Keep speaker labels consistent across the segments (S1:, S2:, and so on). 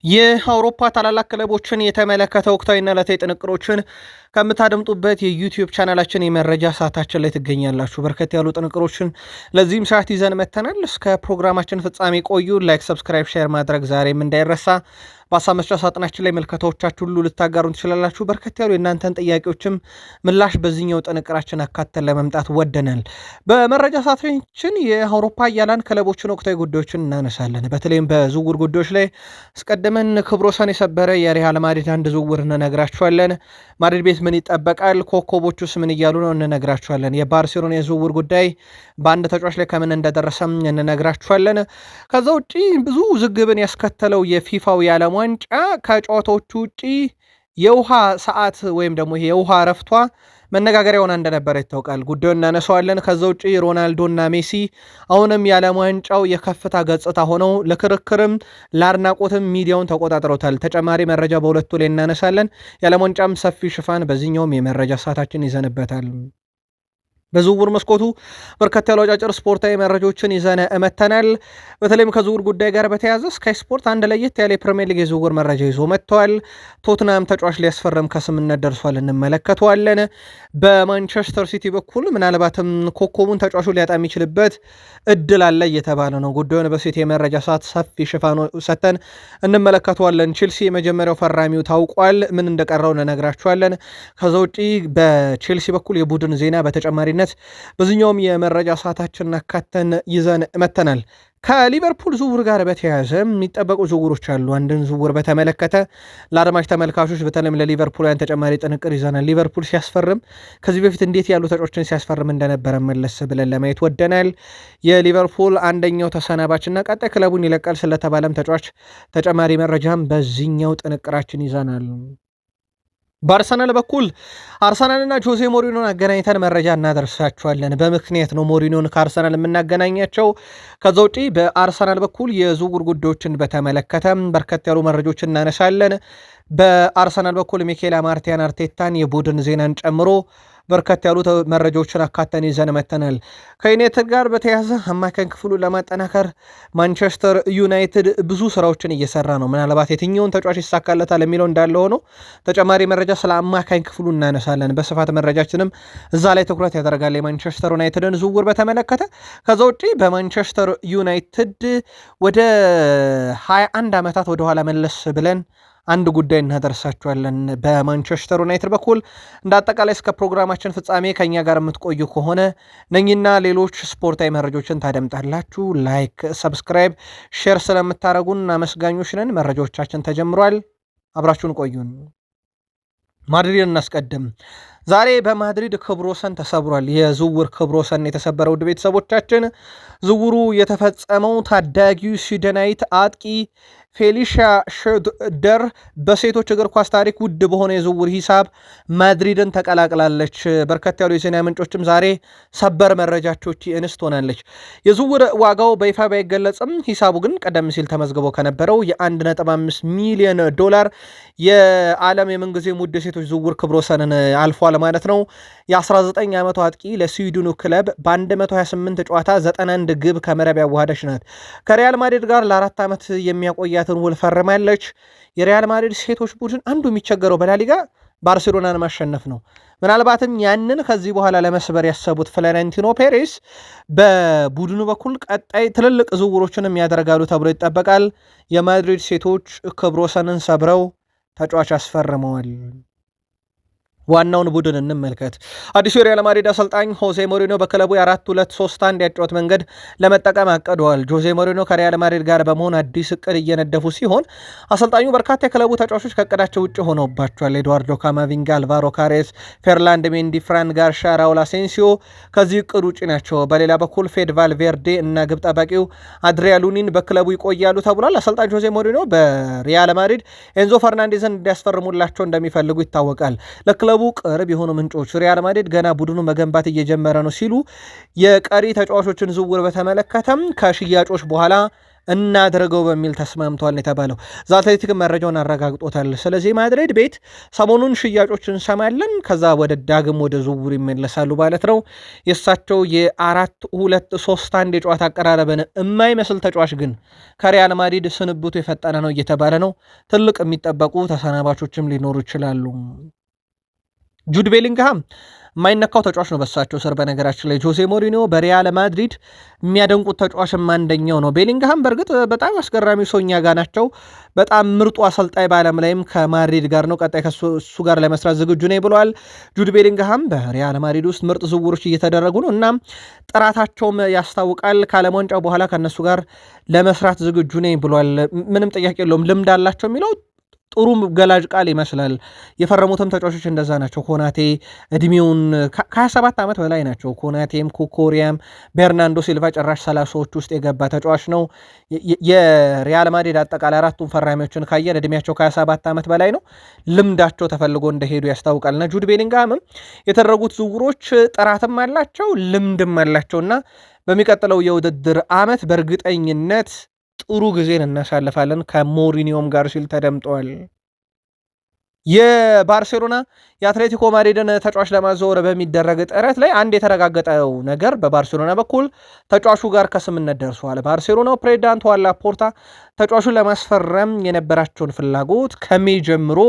S1: የአውሮፓ ታላላቅ ክለቦችን የተመለከተ ወቅታዊና ዕለታዊ ጥንቅሮችን ከምታደምጡበት የዩቲዩብ ቻናላችን የመረጃ ሰዓታችን ላይ ትገኛላችሁ። በርከት ያሉ ጥንቅሮችን ለዚህም ሰዓት ይዘን መተናል። እስከ ፕሮግራማችን ፍጻሜ ቆዩ። ላይክ፣ ሰብስክራይብ፣ ሼር ማድረግ ዛሬም እንዳይረሳ። በሀሳብ መስጫ ሳጥናችን ላይ መልከታዎቻችሁ ሁሉ ልታጋሩን ትችላላችሁ። በርከት ያሉ የእናንተን ጥያቄዎችም ምላሽ በዚህኛው ጥንቅራችን አካተን ለመምጣት ወደናል። በመረጃ ሰዓታችን የአውሮፓ ኃያላን ክለቦችን ወቅታዊ ጉዳዮችን እናነሳለን። በተለይም በዝውውር ጉዳዮች ላይ አስቀድመን ክብረ ወሰን የሰበረ የሪያል ማድሪድ አንድ ዝውውር እንነግራችኋለን። ማድሪድ ቤት ምን ይጠበቃል፣ ኮከቦቹስ ምን እያሉ ነው እንነግራችኋለን። የባርሴሎና የዝውውር ጉዳይ በአንድ ተጫዋች ላይ ከምን እንደደረሰም እንነግራችኋለን። ከዛ ውጪ ብዙ ውዝግብን ያስከተለው የፊፋው የዓለም ዋንጫ ከጨዋታዎቹ ውጪ የውሃ ሰዓት ወይም ደግሞ የውሃ ረፍቷ መነጋገሪያ ሆና እንደነበረ ይታወቃል። ጉዳዩን እናነሳዋለን። ከዛ ውጪ ሮናልዶና ሜሲ አሁንም የዓለም ዋንጫው የከፍታ ገጽታ ሆነው ለክርክርም ለአድናቆትም ሚዲያውን ተቆጣጥረውታል። ተጨማሪ መረጃ በሁለቱ ላይ እናነሳለን። የዓለም ዋንጫም ሰፊ ሽፋን በዚህኛውም የመረጃ ሰዓታችን ይዘንበታል። በዝውውር መስኮቱ በርከት ያሉ አጫጭር ስፖርታዊ መረጃዎችን ይዘን መተናል። በተለይም ከዝውውር ጉዳይ ጋር በተያያዘ ስካይ ስፖርት አንድ ለየት ያለ የፕሪሚየር ሊግ የዝውውር መረጃ ይዞ መጥተዋል። ቶትናም ተጫዋች ሊያስፈርም ከስምነት ደርሷል፣ እንመለከተዋለን። በማንቸስተር ሲቲ በኩል ምናልባትም ኮከቡን ተጫዋቹ ሊያጣ የሚችልበት እድል አለ እየተባለ ነው። ጉዳዩን በሲቲ የመረጃ ሰዓት ሰፊ ሽፋን ሰተን እንመለከተዋለን። ቼልሲ የመጀመሪያው ፈራሚው ታውቋል፣ ምን እንደቀረው እንነግራችኋለን። ከዛ ውጪ በቼልሲ በኩል የቡድን ዜና በተጨማሪ በዚህኛውም የመረጃ ሰዓታችንን አካተን ይዘን መተናል። ከሊቨርፑል ዝውውር ጋር በተያያዘ የሚጠበቁ ዝውውሮች አሉ። አንድን ዝውውር በተመለከተ ለአድማጭ ተመልካቾች በተለይም ለሊቨርፑላውያን ተጨማሪ ጥንቅር ይዘናል። ሊቨርፑል ሲያስፈርም ከዚህ በፊት እንዴት ያሉ ተጫዋቾችን ሲያስፈርም እንደነበረ መለስ ብለን ለማየት ወደናል። የሊቨርፑል አንደኛው ተሰናባችና ቀጣይ ክለቡን ይለቃል ስለተባለም ተጫዋች ተጨማሪ መረጃም በዚህኛው ጥንቅራችን ይዘናል። በአርሰናል በኩል አርሰናልና ጆዜ ሞሪኖን አገናኝተን መረጃ እናደርሳችኋለን። በምክንያት ነው ሞሪኖን ከአርሰናል የምናገናኛቸው። ከዛ ውጪ በአርሰናል በኩል የዝውውር ጉዳዮችን በተመለከተ በርከት ያሉ መረጃዎችን እናነሳለን። በአርሰናል በኩል ሚኬል አርቴታን የቡድን ዜናን ጨምሮ በርከት ያሉ መረጃዎችን አካተን ይዘን መተናል። ከዩናይትድ ጋር በተያያዘ አማካኝ ክፍሉን ለማጠናከር ማንቸስተር ዩናይትድ ብዙ ስራዎችን እየሰራ ነው። ምናልባት የትኛውን ተጫዋች ይሳካለታል የሚለው እንዳለ ሆኖ ተጨማሪ መረጃ ስለ አማካኝ ክፍሉ እናነሳለን። በስፋት መረጃችንም እዛ ላይ ትኩረት ያደርጋል የማንቸስተር ዩናይትድን ዝውውር በተመለከተ። ከዛ ውጪ በማንቸስተር ዩናይትድ ወደ 21 ዓመታት ወደኋላ መለስ ብለን አንድ ጉዳይ እናደርሳችኋለን። በማንቸስተር ዩናይትድ በኩል እንደ አጠቃላይ እስከ ፕሮግራማችን ፍጻሜ ከኛ ጋር የምትቆዩ ከሆነ ነኝና ሌሎች ስፖርታዊ መረጃዎችን ታደምጣላችሁ። ላይክ፣ ሰብስክራይብ፣ ሼር ስለምታደርጉን አመስጋኞች ነን። መረጃዎቻችን ተጀምሯል። አብራችሁን ቆዩን። ማድሪድ እናስቀድም። ዛሬ በማድሪድ ክብረ ወሰን ተሰብሯል። የዝውውር ክብረ ወሰን የተሰበረው ውድ ቤተሰቦቻችን ዝውውሩ የተፈጸመው ታዳጊው ስዊድናዊት አጥቂ ፌሊሺያ ሸሮደር በሴቶች እግር ኳስ ታሪክ ውድ በሆነ የዝውውር ሂሳብ ማድሪድን ተቀላቅላለች። በርከት ያሉ የዜና ምንጮችም ዛሬ ሰበር መረጃቾች እንስት ሆናለች። የዝውውር ዋጋው በይፋ ባይገለጽም ሂሳቡ ግን ቀደም ሲል ተመዝግቦ ከነበረው የ1.5 ሚሊዮን ዶላር የዓለም የምንጊዜ ውድ የሴቶች ዝውውር ክብረ ወሰንን አልፏል ማለት ነው። የ19 ዓመቱ አጥቂ ለስዊድኑ ክለብ በ128 ጨዋታ 91 ግብ ከመረብ ያዋሃደች ናት። ከሪያል ማድሪድ ጋር ለ4 ዓመት የሚያቆያትን ውል ፈርማለች። የሪያል ማድሪድ ሴቶች ቡድን አንዱ የሚቸገረው በላሊጋ ባርሴሎናን ማሸነፍ ነው። ምናልባትም ያንን ከዚህ በኋላ ለመስበር ያሰቡት ፍሎሬንቲኖ ፔሬስ በቡድኑ በኩል ቀጣይ ትልልቅ ዝውውሮችንም ያደርጋሉ ተብሎ ይጠበቃል። የማድሪድ ሴቶች ክብረ ወሰንን ሰብረው ተጫዋች አስፈርመዋል። ዋናውን ቡድን እንመልከት። አዲሱ የሪያል ማድሪድ አሰልጣኝ ሆዜ ሞሪኖ በክለቡ የ4-2-3-1 ያጫወት መንገድ ለመጠቀም አቅደዋል። ጆዜ ሞሪኖ ከሪያል ማድሪድ ጋር በመሆን አዲስ እቅድ እየነደፉ ሲሆን አሰልጣኙ በርካታ የክለቡ ተጫዋቾች ከእቅዳቸው ውጭ ሆነውባቸዋል። ኤድዋርዶ ካማቪንጋ፣ አልቫሮ ካሬስ፣ ፌርላንድ ሜንዲ፣ ፍራን ጋርሻ፣ ራውል አሴንሲዮ ከዚህ እቅድ ውጭ ናቸው። በሌላ በኩል ፌድ ቫልቬርዴ እና ግብ ጠባቂው አድሪያ ሉኒን በክለቡ ይቆያሉ ተብሏል። አሰልጣኝ ጆዜ ሞሪኖ በሪያል ማድሪድ ኤንዞ ፈርናንዴዝን እንዲያስፈርሙላቸው እንደሚፈልጉ ይታወቃል። ለክለቡ ቅርብ የሆኑ ምንጮች ሪያል ማድሪድ ገና ቡድኑ መገንባት እየጀመረ ነው ሲሉ የቀሪ ተጫዋቾችን ዝውውር በተመለከተም ከሽያጮች በኋላ እናድርገው በሚል ተስማምቷል የተባለው ዘአትሌቲክ መረጃውን አረጋግጦታል። ስለዚህ ማድሪድ ቤት ሰሞኑን ሽያጮች እንሰማለን፣ ከዛ ወደ ዳግም ወደ ዝውውር ይመለሳሉ ማለት ነው። የእሳቸው የ4-2-3-1 የጨዋታ አቀራረብን የማይመስል ተጫዋች ግን ከሪያል ማድሪድ ስንብቱ የፈጠነ ነው እየተባለ ነው። ትልቅ የሚጠበቁ ተሰናባቾችም ሊኖሩ ይችላሉ። ጁድ ቤሊንግሃም የማይነካው ተጫዋች ነው በሳቸው ስር። በነገራችን ላይ ጆሴ ሞሪኒዮ በሪያል ማድሪድ የሚያደንቁት ተጫዋችም አንደኛው ነው። ቤሊንግሃም በእርግጥ በጣም አስገራሚ ሰውኛ ጋር ናቸው። በጣም ምርጡ አሰልጣኝ በዓለም ላይም ከማድሪድ ጋር ነው። ቀጣይ ከሱ ጋር ለመስራት ዝግጁ ነኝ ብለዋል። ጁድ ቤሊንግሃም በሪያል ማድሪድ ውስጥ ምርጥ ዝውውሮች እየተደረጉ ነው እና ጥራታቸውም ያስታውቃል። ከዓለም ዋንጫው በኋላ ከእነሱ ጋር ለመስራት ዝግጁ ነኝ ብሏል። ምንም ጥያቄ የለውም። ልምድ አላቸው የሚለው ጥሩ ገላጭ ቃል ይመስላል። የፈረሙትም ተጫዋቾች እንደዛ ናቸው። ኮናቴ እድሜውን ከ27 ዓመት በላይ ናቸው። ኮናቴም ኩኮሪያም ቤርናንዶ ሲልቫ ጭራሽ 30ዎች ውስጥ የገባ ተጫዋች ነው። የሪያል ማድሪድ አጠቃላይ አራቱን ፈራሚዎችን ካየን እድሜያቸው ከ27 ዓመት በላይ ነው። ልምዳቸው ተፈልጎ እንደሄዱ ያስታውቃልና ጁድ ቤሊንግሃምም የተደረጉት ዝውውሮች ጥራትም አላቸው ልምድም አላቸውና በሚቀጥለው የውድድር ዓመት በእርግጠኝነት ጥሩ ጊዜን እናሳልፋለን ከሞሪኒዮም ጋር ሲል ተደምጧል። የባርሴሎና የአትሌቲኮ ማድሪድን ተጫዋች ለማዘወር በሚደረግ ጥረት ላይ አንድ የተረጋገጠው ነገር በባርሴሎና በኩል ተጫዋቹ ጋር ከስምነት ደርሷል። ባርሴሎናው ፕሬዚዳንት ዋን ላፖርታ ተጫዋቹን ለማስፈረም የነበራቸውን ፍላጎት ከሜይ ጀምሮ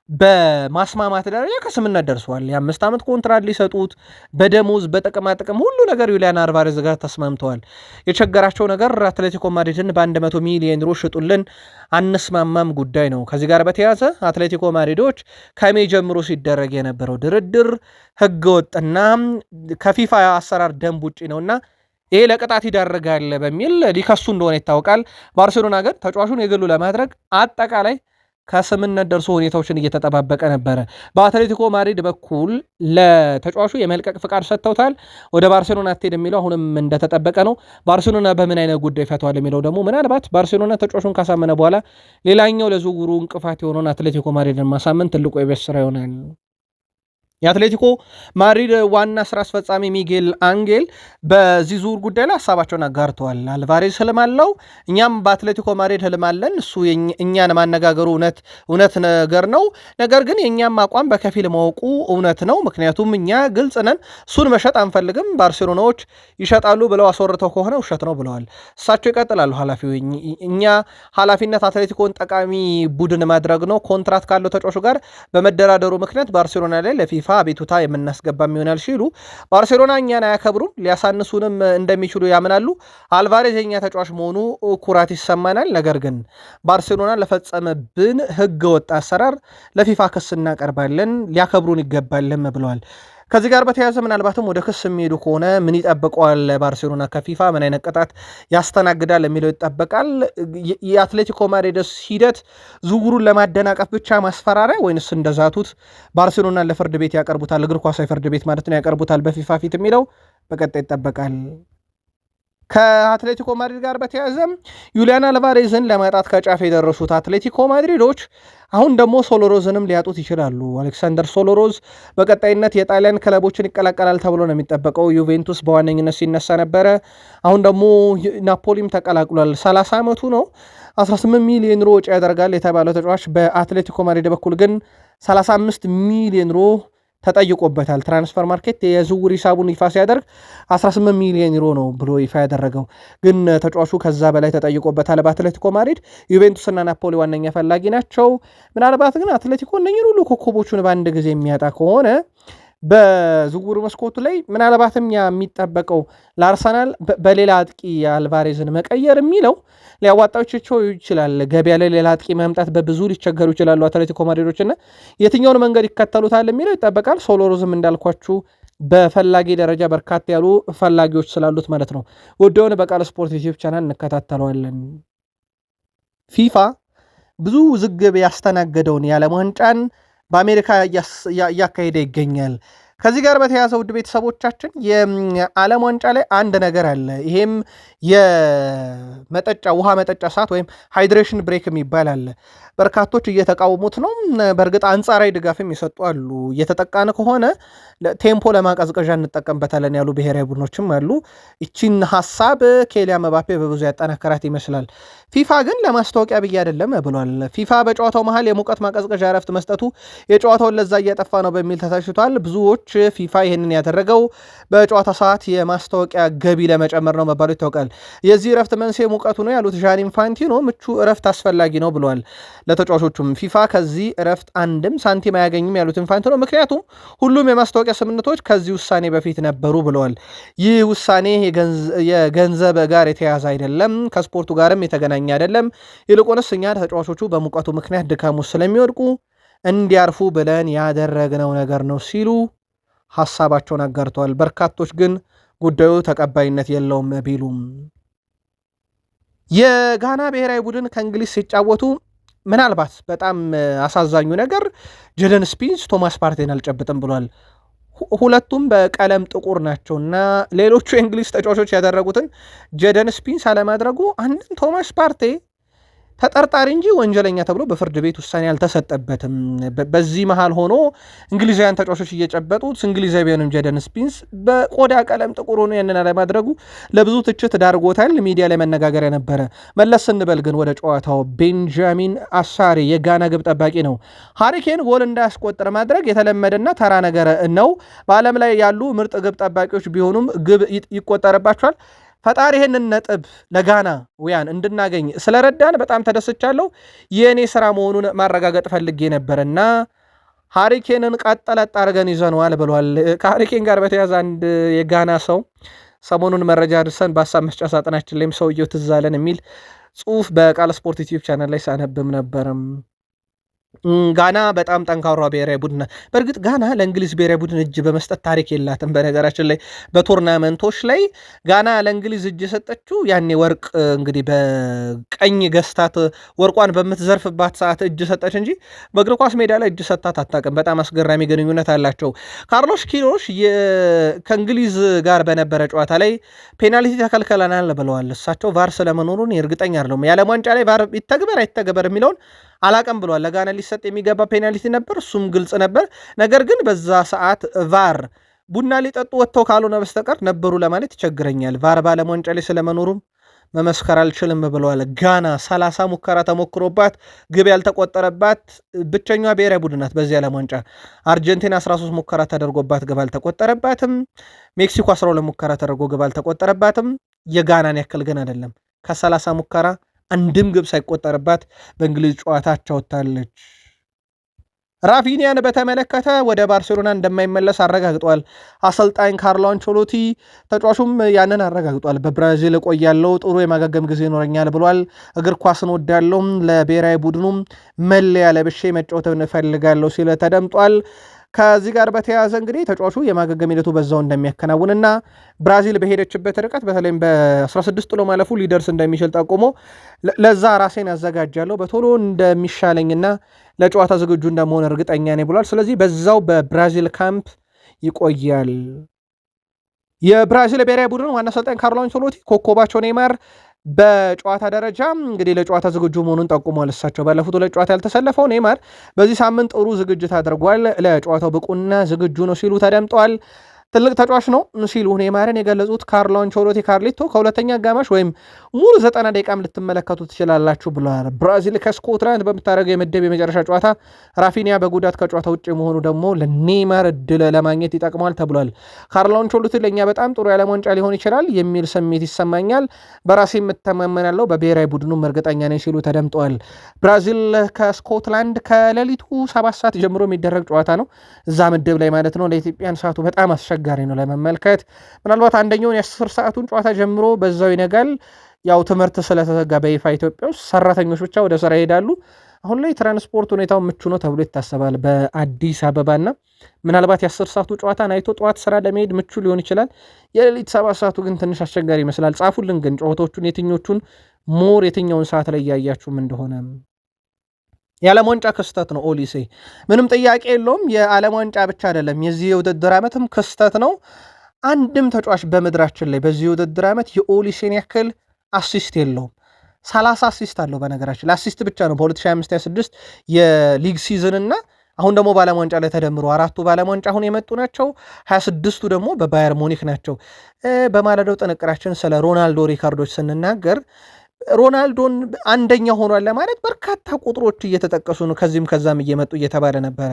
S1: በማስማማት ደረጃ ከስምነት ደርሷል። የ5 ዓመት ኮንትራት ሊሰጡት በደሞዝ በጥቅማጥቅም ሁሉ ነገር ዩሊያን አልቫሬዝ ጋር ተስማምተዋል። የቸገራቸው ነገር አትሌቲኮ ማድሪድን በ100 ሚሊዮን ዩሮ ሽጡልን አንስማማም ጉዳይ ነው። ከዚህ ጋር በተያያዘ አትሌቲኮ ማድሪዶች ከሜይ ጀምሮ ሲደረግ የነበረው ድርድር ህገወጥና ከፊፋ አሰራር ደንብ ውጭ ነውና ይሄ ለቅጣት ይዳርጋል በሚል ሊከሱ እንደሆነ ይታወቃል። ባርሴሎና ግን ተጫዋቹን የግሉ ለማድረግ አጠቃላይ ከስምነት ደርሶ ሁኔታዎችን እየተጠባበቀ ነበረ። በአትሌቲኮ ማድሪድ በኩል ለተጫዋቹ የመልቀቅ ፍቃድ ሰጥተውታል። ወደ ባርሴሎና አትሄድ የሚለው አሁንም እንደተጠበቀ ነው። ባርሴሎና በምን አይነት ጉዳይ ፈቷል የሚለው ደግሞ ምናልባት ባርሴሎና ተጫዋቹን ካሳመነ በኋላ ሌላኛው ለዝውውሩ እንቅፋት የሆነውን አትሌቲኮ ማድሪድን ማሳመን ትልቁ የቤት ስራ ይሆናል። የአትሌቲኮ ማድሪድ ዋና ስራ አስፈጻሚ ሚጌል አንጌል በዚህ ዙር ጉዳይ ላይ ሀሳባቸውን አጋርተዋል። አልቫሬዝ ህልም አለው፣ እኛም በአትሌቲኮ ማድሪድ ህልም አለን። እሱ እኛን ማነጋገሩ እውነት ነገር ነው። ነገር ግን የእኛም አቋም በከፊል ማወቁ እውነት ነው። ምክንያቱም እኛ ግልጽ ነን፣ እሱን መሸጥ አንፈልግም። ባርሴሎናዎች ይሸጣሉ ብለው አስወርተው ከሆነ ውሸት ነው ብለዋል። እሳቸው ይቀጥላሉ። ኃላፊው እኛ ኃላፊነት አትሌቲኮን ጠቃሚ ቡድን ማድረግ ነው። ኮንትራት ካለው ተጫዋቹ ጋር በመደራደሩ ምክንያት ባርሴሎና ላይ ለፊፋ ቤቱታ የምናስገባም ይሆናል ሲሉ ባርሴሎና እኛን አያከብሩም፣ ሊያሳንሱንም እንደሚችሉ ያምናሉ። አልቫሬዝ የኛ ተጫዋች መሆኑ ኩራት ይሰማናል። ነገር ግን ባርሴሎና ለፈጸመብን ህገ ወጥ አሰራር ለፊፋ ክስ እናቀርባለን፣ ሊያከብሩን ይገባልም ብለዋል። ከዚህ ጋር በተያያዘ ምናልባትም ወደ ክስ የሚሄዱ ከሆነ ምን ይጠብቀዋል ባርሴሎና ከፊፋ ምን አይነት ቅጣት ያስተናግዳል የሚለው ይጠበቃል። የአትሌቲኮ ማድሪድስ ሂደት ዝውውሩን ለማደናቀፍ ብቻ ማስፈራሪያ ወይንስ እንደዛቱት ባርሴሎናን ለፍርድ ቤት ያቀርቡታል፣ እግር ኳሳዊ ፍርድ ቤት ማለት ነው ያቀርቡታል በፊፋ ፊት የሚለው በቀጣይ ይጠበቃል። ከአትሌቲኮ ማድሪድ ጋር በተያያዘም ዩሊያን አልቫሬዝን ለማጣት ከጫፍ የደረሱት አትሌቲኮ ማድሪዶች አሁን ደግሞ ሶሎሮዝንም ሊያጡት ይችላሉ። አሌክሳንደር ሶሎሮዝ በቀጣይነት የጣሊያን ክለቦችን ይቀላቀላል ተብሎ ነው የሚጠበቀው። ዩቬንቱስ በዋነኝነት ሲነሳ ነበረ። አሁን ደግሞ ናፖሊም ተቀላቅሏል። 30 ዓመቱ ነው። 18 ሚሊዮን ዩሮ ወጪ ያደርጋል የተባለው ተጫዋች በአትሌቲኮ ማድሪድ በኩል ግን 35 ሚሊዮን ዩሮ ተጠይቆበታል። ትራንስፈር ማርኬት የዝውውር ሂሳቡን ይፋ ሲያደርግ 18 ሚሊዮን ዩሮ ነው ብሎ ይፋ ያደረገው፣ ግን ተጫዋቹ ከዛ በላይ ተጠይቆበታል በአትሌቲኮ ማድሪድ። ዩቬንቱስና ናፖሊ ዋነኛ ፈላጊ ናቸው። ምናልባት ግን አትሌቲኮ እነኝን ሁሉ ኮከቦቹን በአንድ ጊዜ የሚያጣ ከሆነ በዝውውር መስኮቱ ላይ ምናልባትም የሚጠበቀው ለአርሰናል በሌላ አጥቂ አልቫሬዝን መቀየር የሚለው ሊያዋጣቸው ይችላል። ገበያ ላይ ሌላ አጥቂ ማምጣት በብዙ ሊቸገሩ ይችላሉ አትሌቲኮ ማድሪዶችና የትኛውን መንገድ ይከተሉታል የሚለው ይጠበቃል። ሶሎሮዝም እንዳልኳችሁ በፈላጊ ደረጃ በርካታ ያሉ ፈላጊዎች ስላሉት ማለት ነው። ወደውን በቃል ስፖርት ዩቲዩብ ቻናል እንከታተለዋለን። ፊፋ ብዙ ውዝግብ ያስተናገደውን የዓለም ዋንጫን በአሜሪካ እያካሄደ ይገኛል። ከዚህ ጋር በተያያዘ ውድ ቤተሰቦቻችን የዓለም ዋንጫ ላይ አንድ ነገር አለ። ይሄም የመጠጫ ውሃ መጠጫ ሰዓት ወይም ሃይድሬሽን ብሬክ የሚባል አለ። በርካቶች እየተቃወሙት ነው። በእርግጥ አንጻራዊ ድጋፍም ይሰጡ አሉ። እየተጠቃን ከሆነ ቴምፖ ለማቀዝቀዣ እንጠቀምበታለን ያሉ ብሔራዊ ቡድኖችም አሉ። ይቺን ሀሳብ ኬሊያን ምባፔ በብዙ ያጠናከራት ይመስላል። ፊፋ ግን ለማስታወቂያ ብዬ አይደለም ብሏል። ፊፋ በጨዋታው መሃል የሙቀት ማቀዝቀዣ ረፍት መስጠቱ የጨዋታውን ለዛ እያጠፋ ነው በሚል ተተችቷል። ብዙዎች ፊፋ ይህንን ያደረገው በጨዋታ ሰዓት የማስታወቂያ ገቢ ለመጨመር ነው መባሉ ይታወቃል። የዚህ ረፍት መንስኤ ሙቀቱ ነው ያሉት ዣኒ ኢንፋንቲኖ ምቹ ረፍት አስፈላጊ ነው ብለዋል። ለተጫዋቾቹም ፊፋ ከዚህ ረፍት አንድም ሳንቲም አያገኝም ያሉት ኢንፋንቲኖ ምክንያቱም ሁሉም የማስታወቂያ ስምምነቶች ከዚህ ውሳኔ በፊት ነበሩ ብለዋል። ይህ ውሳኔ የገንዘብ ጋር የተያዘ አይደለም፣ ከስፖርቱ ጋርም የተገናኘ አይደለም። ይልቁንስ እኛ ተጫዋቾቹ በሙቀቱ ምክንያት ድካሙ ስለሚወድቁ እንዲያርፉ ብለን ያደረግነው ነገር ነው ሲሉ ሐሳባቸውን አጋርተዋል። በርካቶች ግን ጉዳዩ ተቀባይነት የለውም ቢሉም የጋና ብሔራዊ ቡድን ከእንግሊዝ ሲጫወቱ ምናልባት በጣም አሳዛኙ ነገር ጀደን ስፒንስ ቶማስ ፓርቴን አልጨብጥም ብሏል። ሁለቱም በቀለም ጥቁር ናቸውና ሌሎቹ የእንግሊዝ ተጫዋቾች ያደረጉትን ጀደን ስፒንስ አለማድረጉ አንድን ቶማስ ፓርቴ ተጠርጣሪ እንጂ ወንጀለኛ ተብሎ በፍርድ ቤት ውሳኔ አልተሰጠበትም። በዚህ መሃል ሆኖ እንግሊዛውያን ተጫዋቾች እየጨበጡት እንግሊዛዊ ቢሆንም ጀደን ስፒንስ በቆዳ ቀለም ጥቁር ሆኖ ያንን አለማድረጉ ለብዙ ትችት ዳርጎታል። ሚዲያ ላይ መነጋገሪያ ነበረ። መለስ ስንበል ግን ወደ ጨዋታው ቤንጃሚን አሳሪ የጋና ግብ ጠባቂ ነው። ሃሪኬን ጎል እንዳያስቆጥር ማድረግ የተለመደና ተራ ነገር ነው። በዓለም ላይ ያሉ ምርጥ ግብ ጠባቂዎች ቢሆኑም ግብ ይቆጠርባቸዋል። ፈጣሪ ይህንን ነጥብ ለጋናውያን እንድናገኝ ስለረዳን በጣም ተደስቻለሁ። የእኔ ስራ መሆኑን ማረጋገጥ ፈልጌ ነበርና ሃሪኬንን ቀጠለጥ አድርገን ይዘነዋል ብሏል። ከሃሪኬን ጋር በተያያዘ አንድ የጋና ሰው ሰሞኑን መረጃ አድርሰን በሀሳብ መስጫ ሳጥናችን ላይም ሰውየው ትዝ አለን የሚል ጽሁፍ በቃል ስፖርት ዩቲዩብ ቻናል ላይ ሳነብም ነበርም። ጋና በጣም ጠንካራ ብሔራዊ ቡድን። በእርግጥ ጋና ለእንግሊዝ ብሔራዊ ቡድን እጅ በመስጠት ታሪክ የላትም። በነገራችን ላይ በቶርናመንቶች ላይ ጋና ለእንግሊዝ እጅ የሰጠችው ያኔ ወርቅ እንግዲህ በቀኝ ገዝታት ወርቋን በምትዘርፍባት ሰዓት እጅ ሰጠች እንጂ በእግር ኳስ ሜዳ ላይ እጅ ሰጥታት አታውቅም። በጣም አስገራሚ ግንኙነት አላቸው። ካርሎስ ኪሮሽ ከእንግሊዝ ጋር በነበረ ጨዋታ ላይ ፔናልቲ ተከልከለናል ብለዋል። እሳቸው ቫር ስለመኖሩን እርግጠኛ አይደለሁም። የዓለም ዋንጫ ላይ ቫር ይተግበር አይተገበር የሚለውን አላቀም ብለዋል። ለጋና ሊሰጥ የሚገባ ፔናልቲ ነበር፣ እሱም ግልጽ ነበር። ነገር ግን በዛ ሰዓት ቫር ቡና ሊጠጡ ወጥተው ካልሆነ በስተቀር ነበሩ ለማለት ይቸግረኛል። ቫር በዓለም ዋንጫ ላይ ስለመኖሩም መመስከር አልችልም ብለዋል። ጋና 30 ሙከራ ተሞክሮባት ግብ ያልተቆጠረባት ብቸኛዋ ብሔራዊ ቡድን ናት በዚህ ዓለም ዋንጫ። አርጀንቲና 13 ሙከራ ተደርጎባት ግብ አልተቆጠረባትም። ሜክሲኮ 12 ሙከራ ተደርጎ ግብ አልተቆጠረባትም። የጋናን ያክል ግን አይደለም። ከ30 ሙከራ አንድም ግብ ሳይቆጠርባት በእንግሊዝ ጨዋታ አቻውታለች። ራፊኒያን በተመለከተ ወደ ባርሴሎና እንደማይመለስ አረጋግጧል አሰልጣኝ ካርሎ አንቸሎቲ። ተጫዋቹም ያንን አረጋግጧል። በብራዚል እቆያለሁ፣ ጥሩ የማገገም ጊዜ ይኖረኛል ብሏል። እግር ኳስን ወዳለሁ፣ ለብሔራዊ ቡድኑም መለያ ለብሼ መጫወት እፈልጋለሁ ሲል ተደምጧል። ከዚህ ጋር በተያያዘ እንግዲህ ተጫዋቹ የማገገም ሂደቱ በዛው እንደሚያከናውንና ብራዚል በሄደችበት ርቀት በተለይም በ16 ጥሎ ማለፉ ሊደርስ እንደሚችል ጠቁሞ ለዛ ራሴን አዘጋጃለሁ በቶሎ እንደሚሻለኝና ለጨዋታ ዝግጁ እንደመሆን እርግጠኛ ነኝ ብሏል። ስለዚህ በዛው በብራዚል ካምፕ ይቆያል። የብራዚል ብሔራዊ ቡድን ዋና አሰልጣኝ ካርሎ አንቸሎቲ ኮከባቸው ኔይማር በጨዋታ ደረጃ እንግዲህ ለጨዋታ ዝግጁ መሆኑን ጠቁሟል። እሳቸው ባለፉት ሁለት ጨዋታ ያልተሰለፈው ኔይማር በዚህ ሳምንት ጥሩ ዝግጅት አድርጓል፣ ለጨዋታው ብቁና ዝግጁ ነው ሲሉ ተደምጠዋል። ትልቅ ተጫዋች ነው ሲሉ ኔይማርን የገለጹት ካርሎ አንቸሎቲ ካርሊቶ ከሁለተኛ አጋማሽ ወይም ሙሉ 90 ደቂቃም ልትመለከቱ ትችላላችሁ ብለዋል። ብራዚል ከስኮትላንድ በምታደርገው የምድብ የመጨረሻ ጨዋታ ራፊኒያ በጉዳት ከጨዋታ ውጭ መሆኑ ደግሞ ለኔይማር እድል ለማግኘት ይጠቅሟል ተብሏል። ካርሎ አንቸሎቲ ለእኛ በጣም ጥሩ የዓለም ዋንጫ ሊሆን ይችላል የሚል ስሜት ይሰማኛል፣ በራሴ የምተማመናለው፣ በብሔራዊ ቡድኑም እርግጠኛ ነኝ ሲሉ ተደምጠዋል። ብራዚል ከስኮትላንድ ከሌሊቱ 7 ሰዓት ጀምሮ የሚደረግ ጨዋታ ነው፣ እዛ ምድብ ላይ ማለት ነው። ለኢትዮጵያን ሰዓቱ በጣም አስቸጋሪ ነው ለመመልከት። ምናልባት አንደኛውን የ10 ሰዓቱን ጨዋታ ጀምሮ በዛው ይነጋል። ያው ትምህርት ስለተዘጋ በይፋ ኢትዮጵያ ውስጥ ሰራተኞች ብቻ ወደ ስራ ይሄዳሉ። አሁን ላይ ትራንስፖርት ሁኔታው ምቹ ነው ተብሎ ይታሰባል በአዲስ አበባና ምናልባት የ10 ሰዓቱ ጨዋታን አይቶ ጠዋት ስራ ለመሄድ ምቹ ሊሆን ይችላል። የሌሊት 7 ሰዓቱ ግን ትንሽ አስቸጋሪ ይመስላል። ጻፉልን ግን ጨዋታዎቹን የትኞቹን ሞር የትኛውን ሰዓት ላይ እያያችሁም እንደሆነ። የዓለም ዋንጫ ክስተት ነው ኦሊሴ፣ ምንም ጥያቄ የለውም። የዓለም ዋንጫ ብቻ አይደለም የዚህ የውድድር ዓመትም ክስተት ነው። አንድም ተጫዋች በምድራችን ላይ በዚህ የውድድር ዓመት የኦሊሴን ያክል አሲስት የለውም። 30 አሲስት አለው። በነገራችን ለአሲስት ብቻ ነው በ2025/26 የሊግ ሲዝን እና አሁን ደግሞ በዓለም ዋንጫ ላይ ተደምሮ 4ቱ በዓለም ዋንጫ አሁን የመጡ ናቸው። 26ቱ ደግሞ በባየር ሙኒክ ናቸው። በማለዳው ጥንቅራችን ስለ ሮናልዶ ሪካርዶች ስንናገር ሮናልዶን አንደኛ ሆኗል ለማለት በርካታ ቁጥሮች እየተጠቀሱ ነው። ከዚህም ከዛም እየመጡ እየተባለ ነበረ።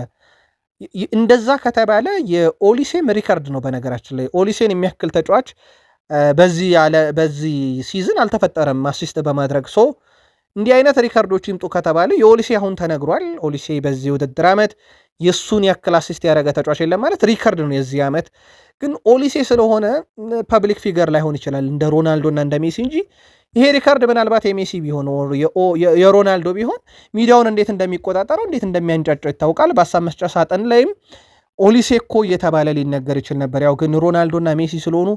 S1: እንደዛ ከተባለ የኦሊሴም ሪካርድ ነው። በነገራችን ላይ ኦሊሴን የሚያክል ተጫዋች በዚህ ሲዝን አልተፈጠረም አሲስት በማድረግ ሶ እንዲህ አይነት ሪካርዶች ይምጡ ከተባለ የኦሊሴ አሁን ተነግሯል። ኦሊሴ በዚህ ውድድር ዓመት የእሱን ያክል አሲስት ያደረገ ተጫዋች የለም ማለት ሪካርድ ነው የዚህ ዓመት። ግን ኦሊሴ ስለሆነ ፐብሊክ ፊገር ላይሆን ይችላል እንደ ሮናልዶ እና እንደ ሜሲ እንጂ ይሄ ሪካርድ ምናልባት የሜሲ ቢሆን የሮናልዶ ቢሆን ሚዲያውን እንዴት እንደሚቆጣጠረው እንዴት እንደሚያንጫጫው ይታወቃል። በሀሳብ መስጫ ሳጥን ላይም ኦሊሴ እኮ እየተባለ ሊነገር ይችል ነበር። ያው ግን ሮናልዶ እና ሜሲ ስለሆኑ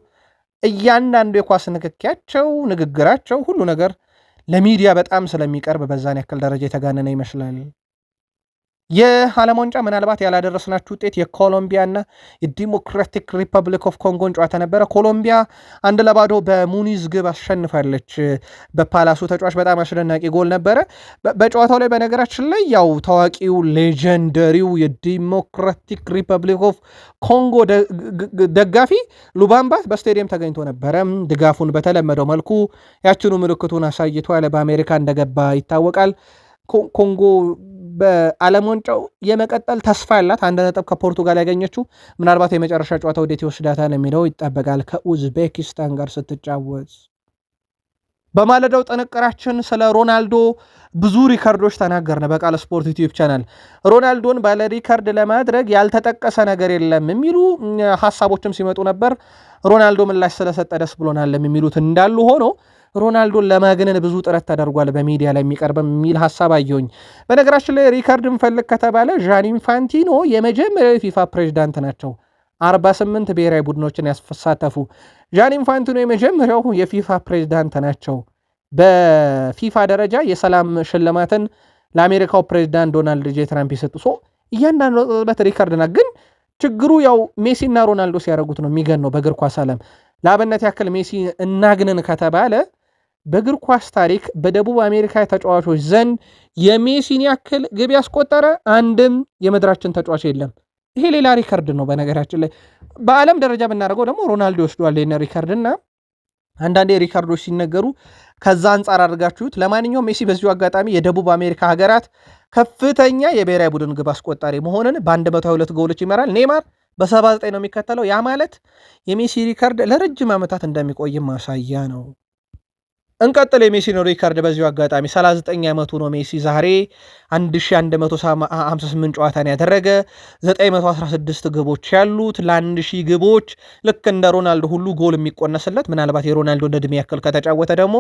S1: እያንዳንዱ የኳስ ንክኪያቸው፣ ንግግራቸው፣ ሁሉ ነገር ለሚዲያ በጣም ስለሚቀርብ በዛን ያክል ደረጃ የተጋነነ ይመስላል። የዓለም ዋንጫ ምናልባት ያላደረስናችሁ ውጤት የኮሎምቢያና የዲሞክራቲክ ሪፐብሊክ ኦፍ ኮንጎን ጨዋታ ነበረ። ኮሎምቢያ 1-0 በሙኒዝ ግብ አሸንፋለች። በፓላሱ ተጫዋች በጣም አስደናቂ ጎል ነበረ በጨዋታው ላይ። በነገራችን ላይ ያው ታዋቂው ሌጀንደሪው የዲሞክራቲክ ሪፐብሊክ ኦፍ ኮንጎ ደጋፊ ሉባምባ በስቴዲየም ተገኝቶ ነበረ። ድጋፉን በተለመደው መልኩ ያችኑ ምልክቱን አሳይቷል። በአሜሪካ እንደገባ ይታወቃል። ኮንጎ በዓለም ዋንጫው የመቀጠል ተስፋ ያላት 1 ነጥብ ከፖርቱጋል ያገኘችው ምናልባት የመጨረሻ ጨዋታ ወዴት ይወስዳታል የሚለው ይጠበቃል ከኡዝቤኪስታን ጋር ስትጫወት። በማለዳው ጥንቅራችን ስለ ሮናልዶ ብዙ ሪካርዶች ተናገርን በቃል ስፖርት ዩቲዩብ ቻናል። ሮናልዶን ባለ ሪካርድ ለማድረግ ያልተጠቀሰ ነገር የለም የሚሉ ሀሳቦችም ሲመጡ ነበር። ሮናልዶ ምላሽ ስለሰጠ ደስ ብሎናል የሚሉት እንዳሉ ሆኖ ሮናልዶን ለማግነን ብዙ ጥረት ተደርጓል በሚዲያ ላይ የሚቀርብ የሚል ሀሳብ አየሁኝ። በነገራችን ላይ ሪካርድ እንፈልግ ከተባለ ዣኒ ኢንፋንቲኖ የመጀመሪያው የፊፋ ፕሬዚዳንት ናቸው። 48 ብሔራዊ ቡድኖችን ያሳተፉ ዣኒ ኢንፋንቲኖ የመጀመሪያው የፊፋ ፕሬዚዳንት ናቸው። በፊፋ ደረጃ የሰላም ሽልማትን ለአሜሪካው ፕሬዚዳንት ዶናልድ ጄ ትራምፕ የሰጡ ሰው እያንዳንዱ በት ሪካርድና ግን ችግሩ ያው ሜሲና ሮናልዶ ሲያደርጉት ነው የሚገን ነው በእግር ኳስ ዓለም። ለአብነት ያክል ሜሲ እናግንን ከተባለ በእግር ኳስ ታሪክ በደቡብ አሜሪካ ተጫዋቾች ዘንድ የሜሲን ያክል ግብ ያስቆጠረ አንድም የምድራችን ተጫዋች የለም። ይሄ ሌላ ሪካርድ ነው። በነገራችን ላይ በዓለም ደረጃ ብናደርገው ደግሞ ሮናልዶ ይወስዷል ይሄን ሪካርድና አንዳንዴ ሪካርዶች ሲነገሩ ከዛ አንጻር አድርጋችሁት። ለማንኛውም ሜሲ በዚሁ አጋጣሚ የደቡብ አሜሪካ ሀገራት ከፍተኛ የብሔራዊ ቡድን ግብ አስቆጣሪ መሆንን በ122 ጎሎች ይመራል። ኔይማር በ79 ነው የሚከተለው። ያ ማለት የሜሲ ሪካርድ ለረጅም ዓመታት እንደሚቆይም ማሳያ ነው። እንቀጥል የሜሲን ሪካርድ በዚሁ አጋጣሚ 39 ዓመቱ ነው ሜሲ። ዛሬ 1158 ጨዋታን ያደረገ 916 ግቦች ያሉት ለ1000 ግቦች ልክ እንደ ሮናልዶ ሁሉ ጎል የሚቆነስለት ምናልባት የሮናልዶ ዕድሜ ያክል ከተጫወተ ደግሞ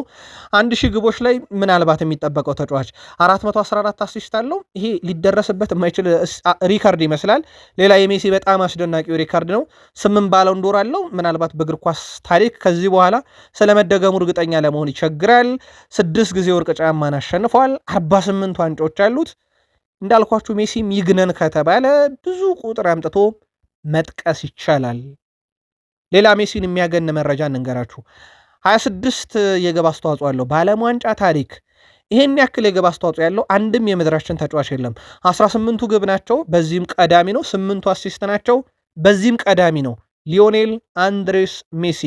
S1: 1000 ግቦች ላይ ምናልባት የሚጠበቀው ተጫዋች 414 አሲስት አለው። ይሄ ሊደረስበት የማይችል ሪካርድ ይመስላል። ሌላ የሜሲ በጣም አስደናቂው ሪካርድ ነው። 8 ባሎን ዶር አለው። ምናልባት በእግር ኳስ ታሪክ ከዚህ በኋላ ስለመደገሙ እርግጠኛ ለመሆን ይቸግራል። 6 ጊዜ ወርቅ ጫማን አሸንፏል። 48 ዋንጫዎች አሉት። እንዳልኳችሁ ሜሲም ይግነን ከተባለ ብዙ ቁጥር አምጥቶ መጥቀስ ይቻላል። ሌላ ሜሲን የሚያገን መረጃ እንንገራችሁ። 26 የግብ አስተዋጽኦ ያለው በዓለም ዋንጫ ታሪክ ይሄን ያክል የግብ አስተዋጽኦ ያለው አንድም የምድራችን ተጫዋች የለም። 18ቱ ግብ ናቸው፣ በዚህም ቀዳሚ ነው። 8ቱ አሲስት ናቸው፣ በዚህም ቀዳሚ ነው። ሊዮኔል አንድሬስ ሜሲ።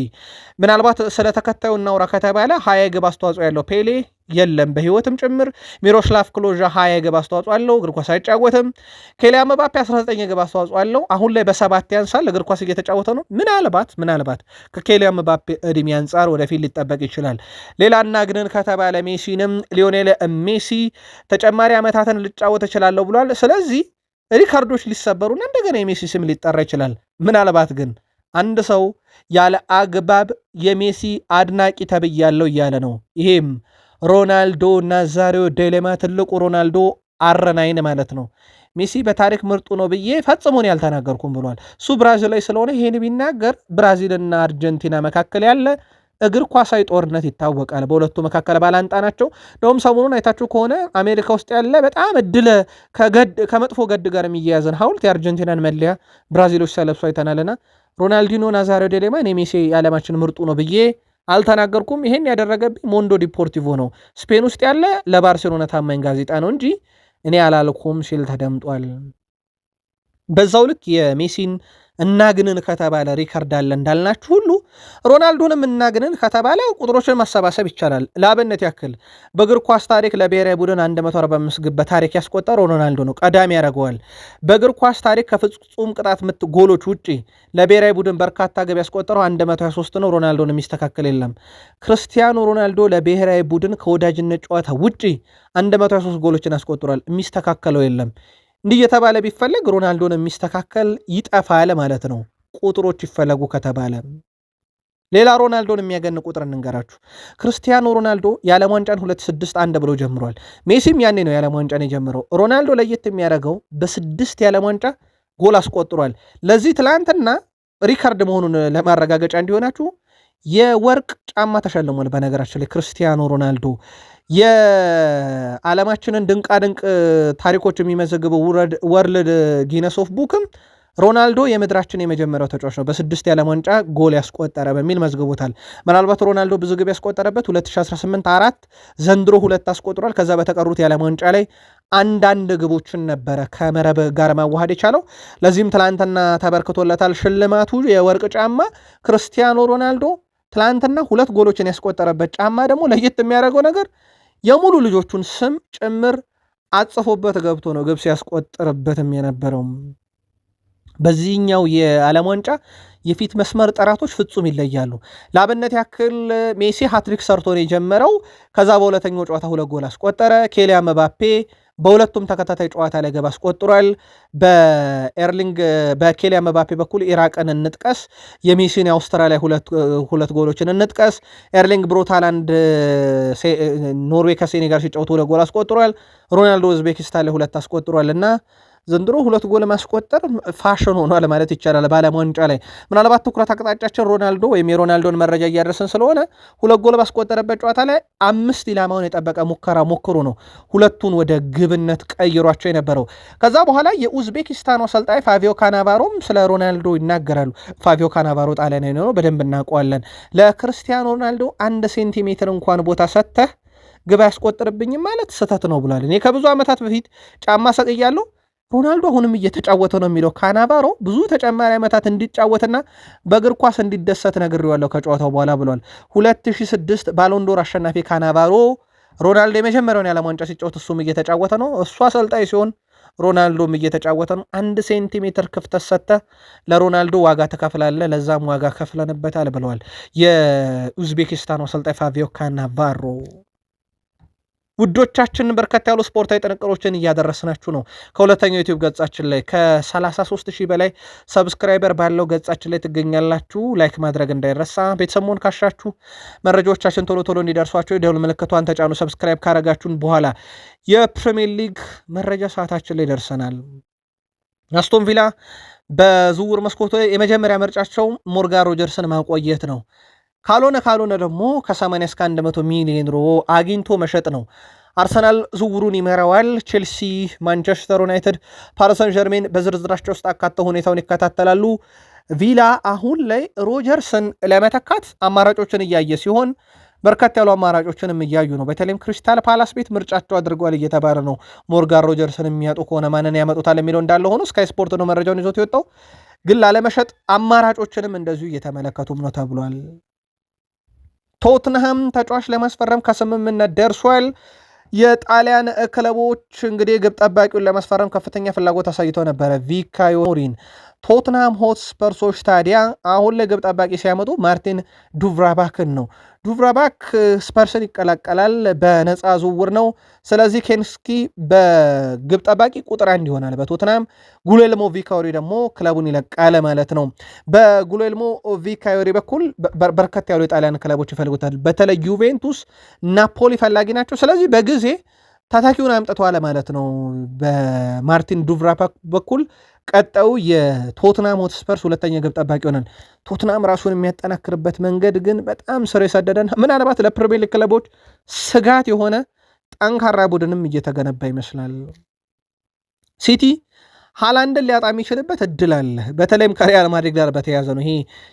S1: ምናልባት ስለ ተከታዩ እናውራ ከተባለ 20 የግብ አስተዋጽኦ ያለው ፔሌ የለም በህይወትም ጭምር። ሚሮስላቭ ክሎዣ 20 የግብ አስተዋጽኦ አለው፣ እግር ኳስ አይጫወትም። ኬሊያን ምባፔ 19 የግብ አስተዋጽኦ አለው፣ አሁን ላይ በ7 ያንሳል፣ እግር ኳስ እየተጫወተ ነው። ምናልባት ከኬሊያን ምባፔ እድሜ አንጻር ወደፊት ሊጠበቅ ይችላል። ሌላ እናግንን ከተባለ ሜሲንም ሊዮኔል ሜሲ ተጨማሪ ዓመታትን ልጫወት እችላለሁ ብሏል። ስለዚህ ሪካርዶች ሊሰበሩና እንደገና የሜሲ ስም ሊጠራ ይችላል። ምናልባት ግን አንድ ሰው ያለ አግባብ የሜሲ አድናቂ ተብያለሁ እያለ ነው። ይሄም ሮናልዶ ናዛሪዮ ዴሌማ ትልቁ ሮናልዶ አረናይን ማለት ነው። ሜሲ በታሪክ ምርጡ ነው ብዬ ፈጽሞን ያልተናገርኩም ብሏል። እሱ ብራዚል ላይ ስለሆነ ይሄን ቢናገር ብራዚልና አርጀንቲና መካከል ያለ እግር ኳሳዊ ጦርነት ይታወቃል። በሁለቱ መካከል ባላንጣ ናቸው። እንደውም ሰሞኑን አይታችሁ ከሆነ አሜሪካ ውስጥ ያለ በጣም እድለ ከመጥፎ ገድ ጋር የሚያያዘን ሐውልት የአርጀንቲናን መለያ ብራዚሎች ሲለብሱ አይተናልና ሮናልዲኖ ናዛሪዮ ዴሌማ እኔ ሜሲ የዓለማችን ምርጡ ነው ብዬ አልተናገርኩም። ይሄን ያደረገብኝ ሞንዶ ዲፖርቲቮ ነው፣ ስፔን ውስጥ ያለ ለባርሴሎና ታማኝ ጋዜጣ ነው እንጂ እኔ አላልኩም ሲል ተደምጧል። በዛው ልክ የሜሲን እናግንን ከተባለ ሪከርድ አለ እንዳልናችሁ ሁሉ ሮናልዶንም እናግንን ከተባለ ቁጥሮችን ማሰባሰብ ይቻላል። ለአብነት ያክል በእግር ኳስ ታሪክ ለብሔራዊ ቡድን 145 ግብ በታሪክ ያስቆጠረው ሮናልዶ ነው፣ ቀዳሚ ያደርገዋል። በእግር ኳስ ታሪክ ከፍጹም ቅጣት ምት ጎሎች ውጪ ለብሔራዊ ቡድን በርካታ ግብ ያስቆጠረው 123 ነው። ሮናልዶን የሚስተካከል የለም። ክርስቲያኖ ሮናልዶ ለብሔራዊ ቡድን ከወዳጅነት ጨዋታ ውጪ 123 ጎሎችን ያስቆጥሯል፣ የሚስተካከለው የለም። እንዲህ የተባለ ቢፈለግ ሮናልዶን የሚስተካከል ይጠፋል ማለት ነው። ቁጥሮች ይፈለጉ ከተባለ ሌላ ሮናልዶን የሚያገን ቁጥር እንንገራችሁ። ክርስቲያኖ ሮናልዶ የዓለም ዋንጫን 261 ብሎ ጀምሯል። ሜሲም ያኔ ነው የዓለም ዋንጫን የጀምረው። ሮናልዶ ለየት የሚያደርገው በ6 የዓለም ዋንጫ ጎል አስቆጥሯል። ለዚህ ትላንትና ሪካርድ መሆኑን ለማረጋገጫ እንዲሆናችሁ የወርቅ ጫማ ተሸልሟል። በነገራችን ላይ ክርስቲያኖ ሮናልዶ የዓለማችንን ድንቃድንቅ ታሪኮች የሚመዘግበው ወርልድ ጊነስ ኦፍ ቡክም ሮናልዶ የምድራችን የመጀመሪያው ተጫዋች ነው በ6 የዓለም ዋንጫ ጎል ያስቆጠረ በሚል መዝግቦታል። ምናልባት ሮናልዶ ብዙ ግብ ያስቆጠረበት 2018 4 ዘንድሮ 2 አስቆጥሯል። ከዛ በተቀሩት የዓለም ዋንጫ ላይ አንዳንድ ግቦችን ነበረ ከመረብ ጋር ማዋሃድ የቻለው። ለዚህም ትላንትና ተበርክቶለታል ሽልማቱ የወርቅ ጫማ። ክርስቲያኖ ሮናልዶ ትላንትና 2 ጎሎችን ያስቆጠረበት ጫማ ደግሞ ለየት የሚያደርገው ነገር የሙሉ ልጆቹን ስም ጭምር አጽፎበት ገብቶ ነው ግብ ሲያስቆጥርበትም የነበረው። በዚህኛው የዓለም ዋንጫ የፊት መስመር ጠራቶች ፍጹም ይለያሉ። ለአብነት ያክል ሜሲ ሃትሪክ ሰርቶ ነው የጀመረው። ከዛ በሁለተኛው ጨዋታ 2 ጎል አስቆጠረ። ኬሊያን ምባፔ በሁለቱም ተከታታይ ጨዋታ ላይ ግብ አስቆጥሯል። በኬሊያን ምባፔ በኩል ኢራቅን እንጥቀስ፣ የሜሲን የአውስትራሊያ 2 ጎሎችን እንጥቀስ። ኤርሊንግ ብሮት ሃላንድ ኖርዌይ ከሴኔጋል ሲጫወቱ 2 ጎል አስቆጥሯል። ሮናልዶ ኡዝቤኪስታን ላይ 2 አስቆጥሯል እና ዘንድሮ 2 ጎል ማስቆጠር ፋሽን ሆኗል ማለት ይቻላል በዓለም ዋንጫ ላይ። ምናልባት ትኩረት አቅጣጫችን ሮናልዶ ወይም የሮናልዶን መረጃ እያደረስን ስለሆነ 2 ጎል ባስቆጠረበት ጨዋታ ላይ 5 ኢላማውን የጠበቀ ሙከራ ሞክሮ ነው 2ቱን ወደ ግብነት ቀይሯቸው የነበረው። ከዛ በኋላ የኡዝቤኪስታኑ አሰልጣኝ ፋቪዮ ካናቫሮም ስለ ሮናልዶ ይናገራሉ። ፋቪዮ ካናቫሮ ጣሊያናዊ ነው፣ በደንብ እናውቀዋለን። ለክርስቲያኖ ሮናልዶ 1 ሴንቲሜትር እንኳን ቦታ ሰጥተህ ግብ ያስቆጥርብኝም ማለት ስህተት ነው ብሏል። እኔ ከብዙ ዓመታት በፊት ጫማ ሰቅያለሁ፣ ሮናልዶ አሁንም እየተጫወተ ነው የሚለው ካናቫሮ ብዙ ተጨማሪ ዓመታት እንዲጫወትና በእግር ኳስ እንዲደሰት ነግሬዋለሁ ከጨዋታው በኋላ ብሏል። 2006 ባሎንዶር አሸናፊ ካናቫሮ ሮናልዶ የመጀመሪያውን የዓለም ዋንጫ ሲጫወት እሱም እየተጫወተ ነው፣ እሱ አሰልጣኝ ሲሆን ሮናልዶም እየተጫወተ ነው። 1 ሴንቲሜትር ክፍተት ሰጥተህ ለሮናልዶ ዋጋ ትከፍላለህ፣ ለዛም ዋጋ ከፍለንበታል ብለዋል የኡዝቤኪስታኑ አሰልጣኝ ፋቪዮ ካናቫሮ። ውዶቻችን በርከት ያሉ ስፖርታዊ ጥንቅሮችን እያደረስናችሁ ነው። ከሁለተኛው ዩቲዩብ ገጻችን ላይ ከ33,000 በላይ ሰብስክራይበር ባለው ገጻችን ላይ ትገኛላችሁ። ላይክ ማድረግ እንዳይረሳ። ቤተሰብ መሆን ካሻችሁ መረጃዎቻችን ቶሎ ቶሎ እንዲደርሷቸው የደውል ምልክቷን ተጫኑ። ሰብስክራይብ ካረጋችሁን በኋላ የፕሪሚየር ሊግ መረጃ ሰዓታችን ላይ ደርሰናል። አስቶን ቪላ በዝውውር መስኮቱ የመጀመሪያ ምርጫቸው ሞርጋን ሮጀርስን ማቆየት ነው። ካልሆነ ደግሞ ከ80 እስከ 100 ሚሊዮን ዩሮ አግኝቶ መሸጥ ነው። አርሰናል ዝውውሩን ይመራዋል። ቼልሲ፣ ማንቸስተር ዩናይትድ፣ ፓሪስ ሰን ዠርሜን በዝርዝራቸው ውስጥ አካተው ሁኔታውን ይከታተላሉ። ቪላ አሁን ላይ ሮጀርስን ለመተካት አማራጮችን እያየ ሲሆን በርከት ያሉ አማራጮችንም እያዩ ነው። በተለይም ክሪስታል ፓላስ ቤት ምርጫቸው አድርጓል እየተባለ ነው። ሞርጋን ሮጀርስን የሚያጡ ከሆነ ማንን ያመጡታል የሚለው እንዳለ ሆኖ ስካይ ስፖርት ነው መረጃውን ይዞት የወጣው። ግን ላለመሸጥ አማራጮችንም እንደዚሁ እየተመለከቱም ነው ተብሏል። ቶትንሃም ተጫዋች ለማስፈረም ከስምምነት ደርሷል። የጣሊያን ክለቦች እንግዲህ ግብ ጠባቂውን ለማስፈረም ከፍተኛ ፍላጎት አሳይተው ነበረ። ቪካዮ ሞሪን ቶትንሃም ሆትስፐርሶች ታዲያ አሁን ላይ ግብ ጠባቂ ሲያመጡ ማርቲን ዱቭራባክን ነው። ዱቭራባክ ስፐርስን ይቀላቀላል፣ በነፃ ዝውውር ነው። ስለዚህ ኬንስኪ በግብ ጠባቂ ቁጥር 1 ይሆናል በቶትንሃም። ጉሌልሞ ቪካዮሪ ደግሞ ክለቡን ይለቃል ማለት ነው። በጉሌልሞ ቪካዮሪ በኩል በርከት ያሉ የጣሊያን ክለቦች ይፈልጉታል። በተለይ ዩቬንቱስ፣ ናፖሊ ፈላጊ ናቸው። ስለዚህ በጊዜ ታታኪውን አምጥተዋል ማለት ነው። በማርቲን ዱቭራባክ በኩል ቀጣዩ የቶትናም ሆትስፐርስ ሁለተኛ ግብ ጠባቂ ሆናል። ቶትናም ራሱን የሚያጠናክርበት መንገድ ግን በጣም ስር የሰደደን ምናልባት ለፕሪሚየር ሊግ ክለቦች ስጋት የሆነ ጠንካራ ቡድንም እየተገነባ ይመስላል። ሲቲ ሃላንድን ሊያጣ የሚችልበት እድል አለ። በተለይም ከሪያል ማድሪድ ጋር በተያያዘ ነው ይሄ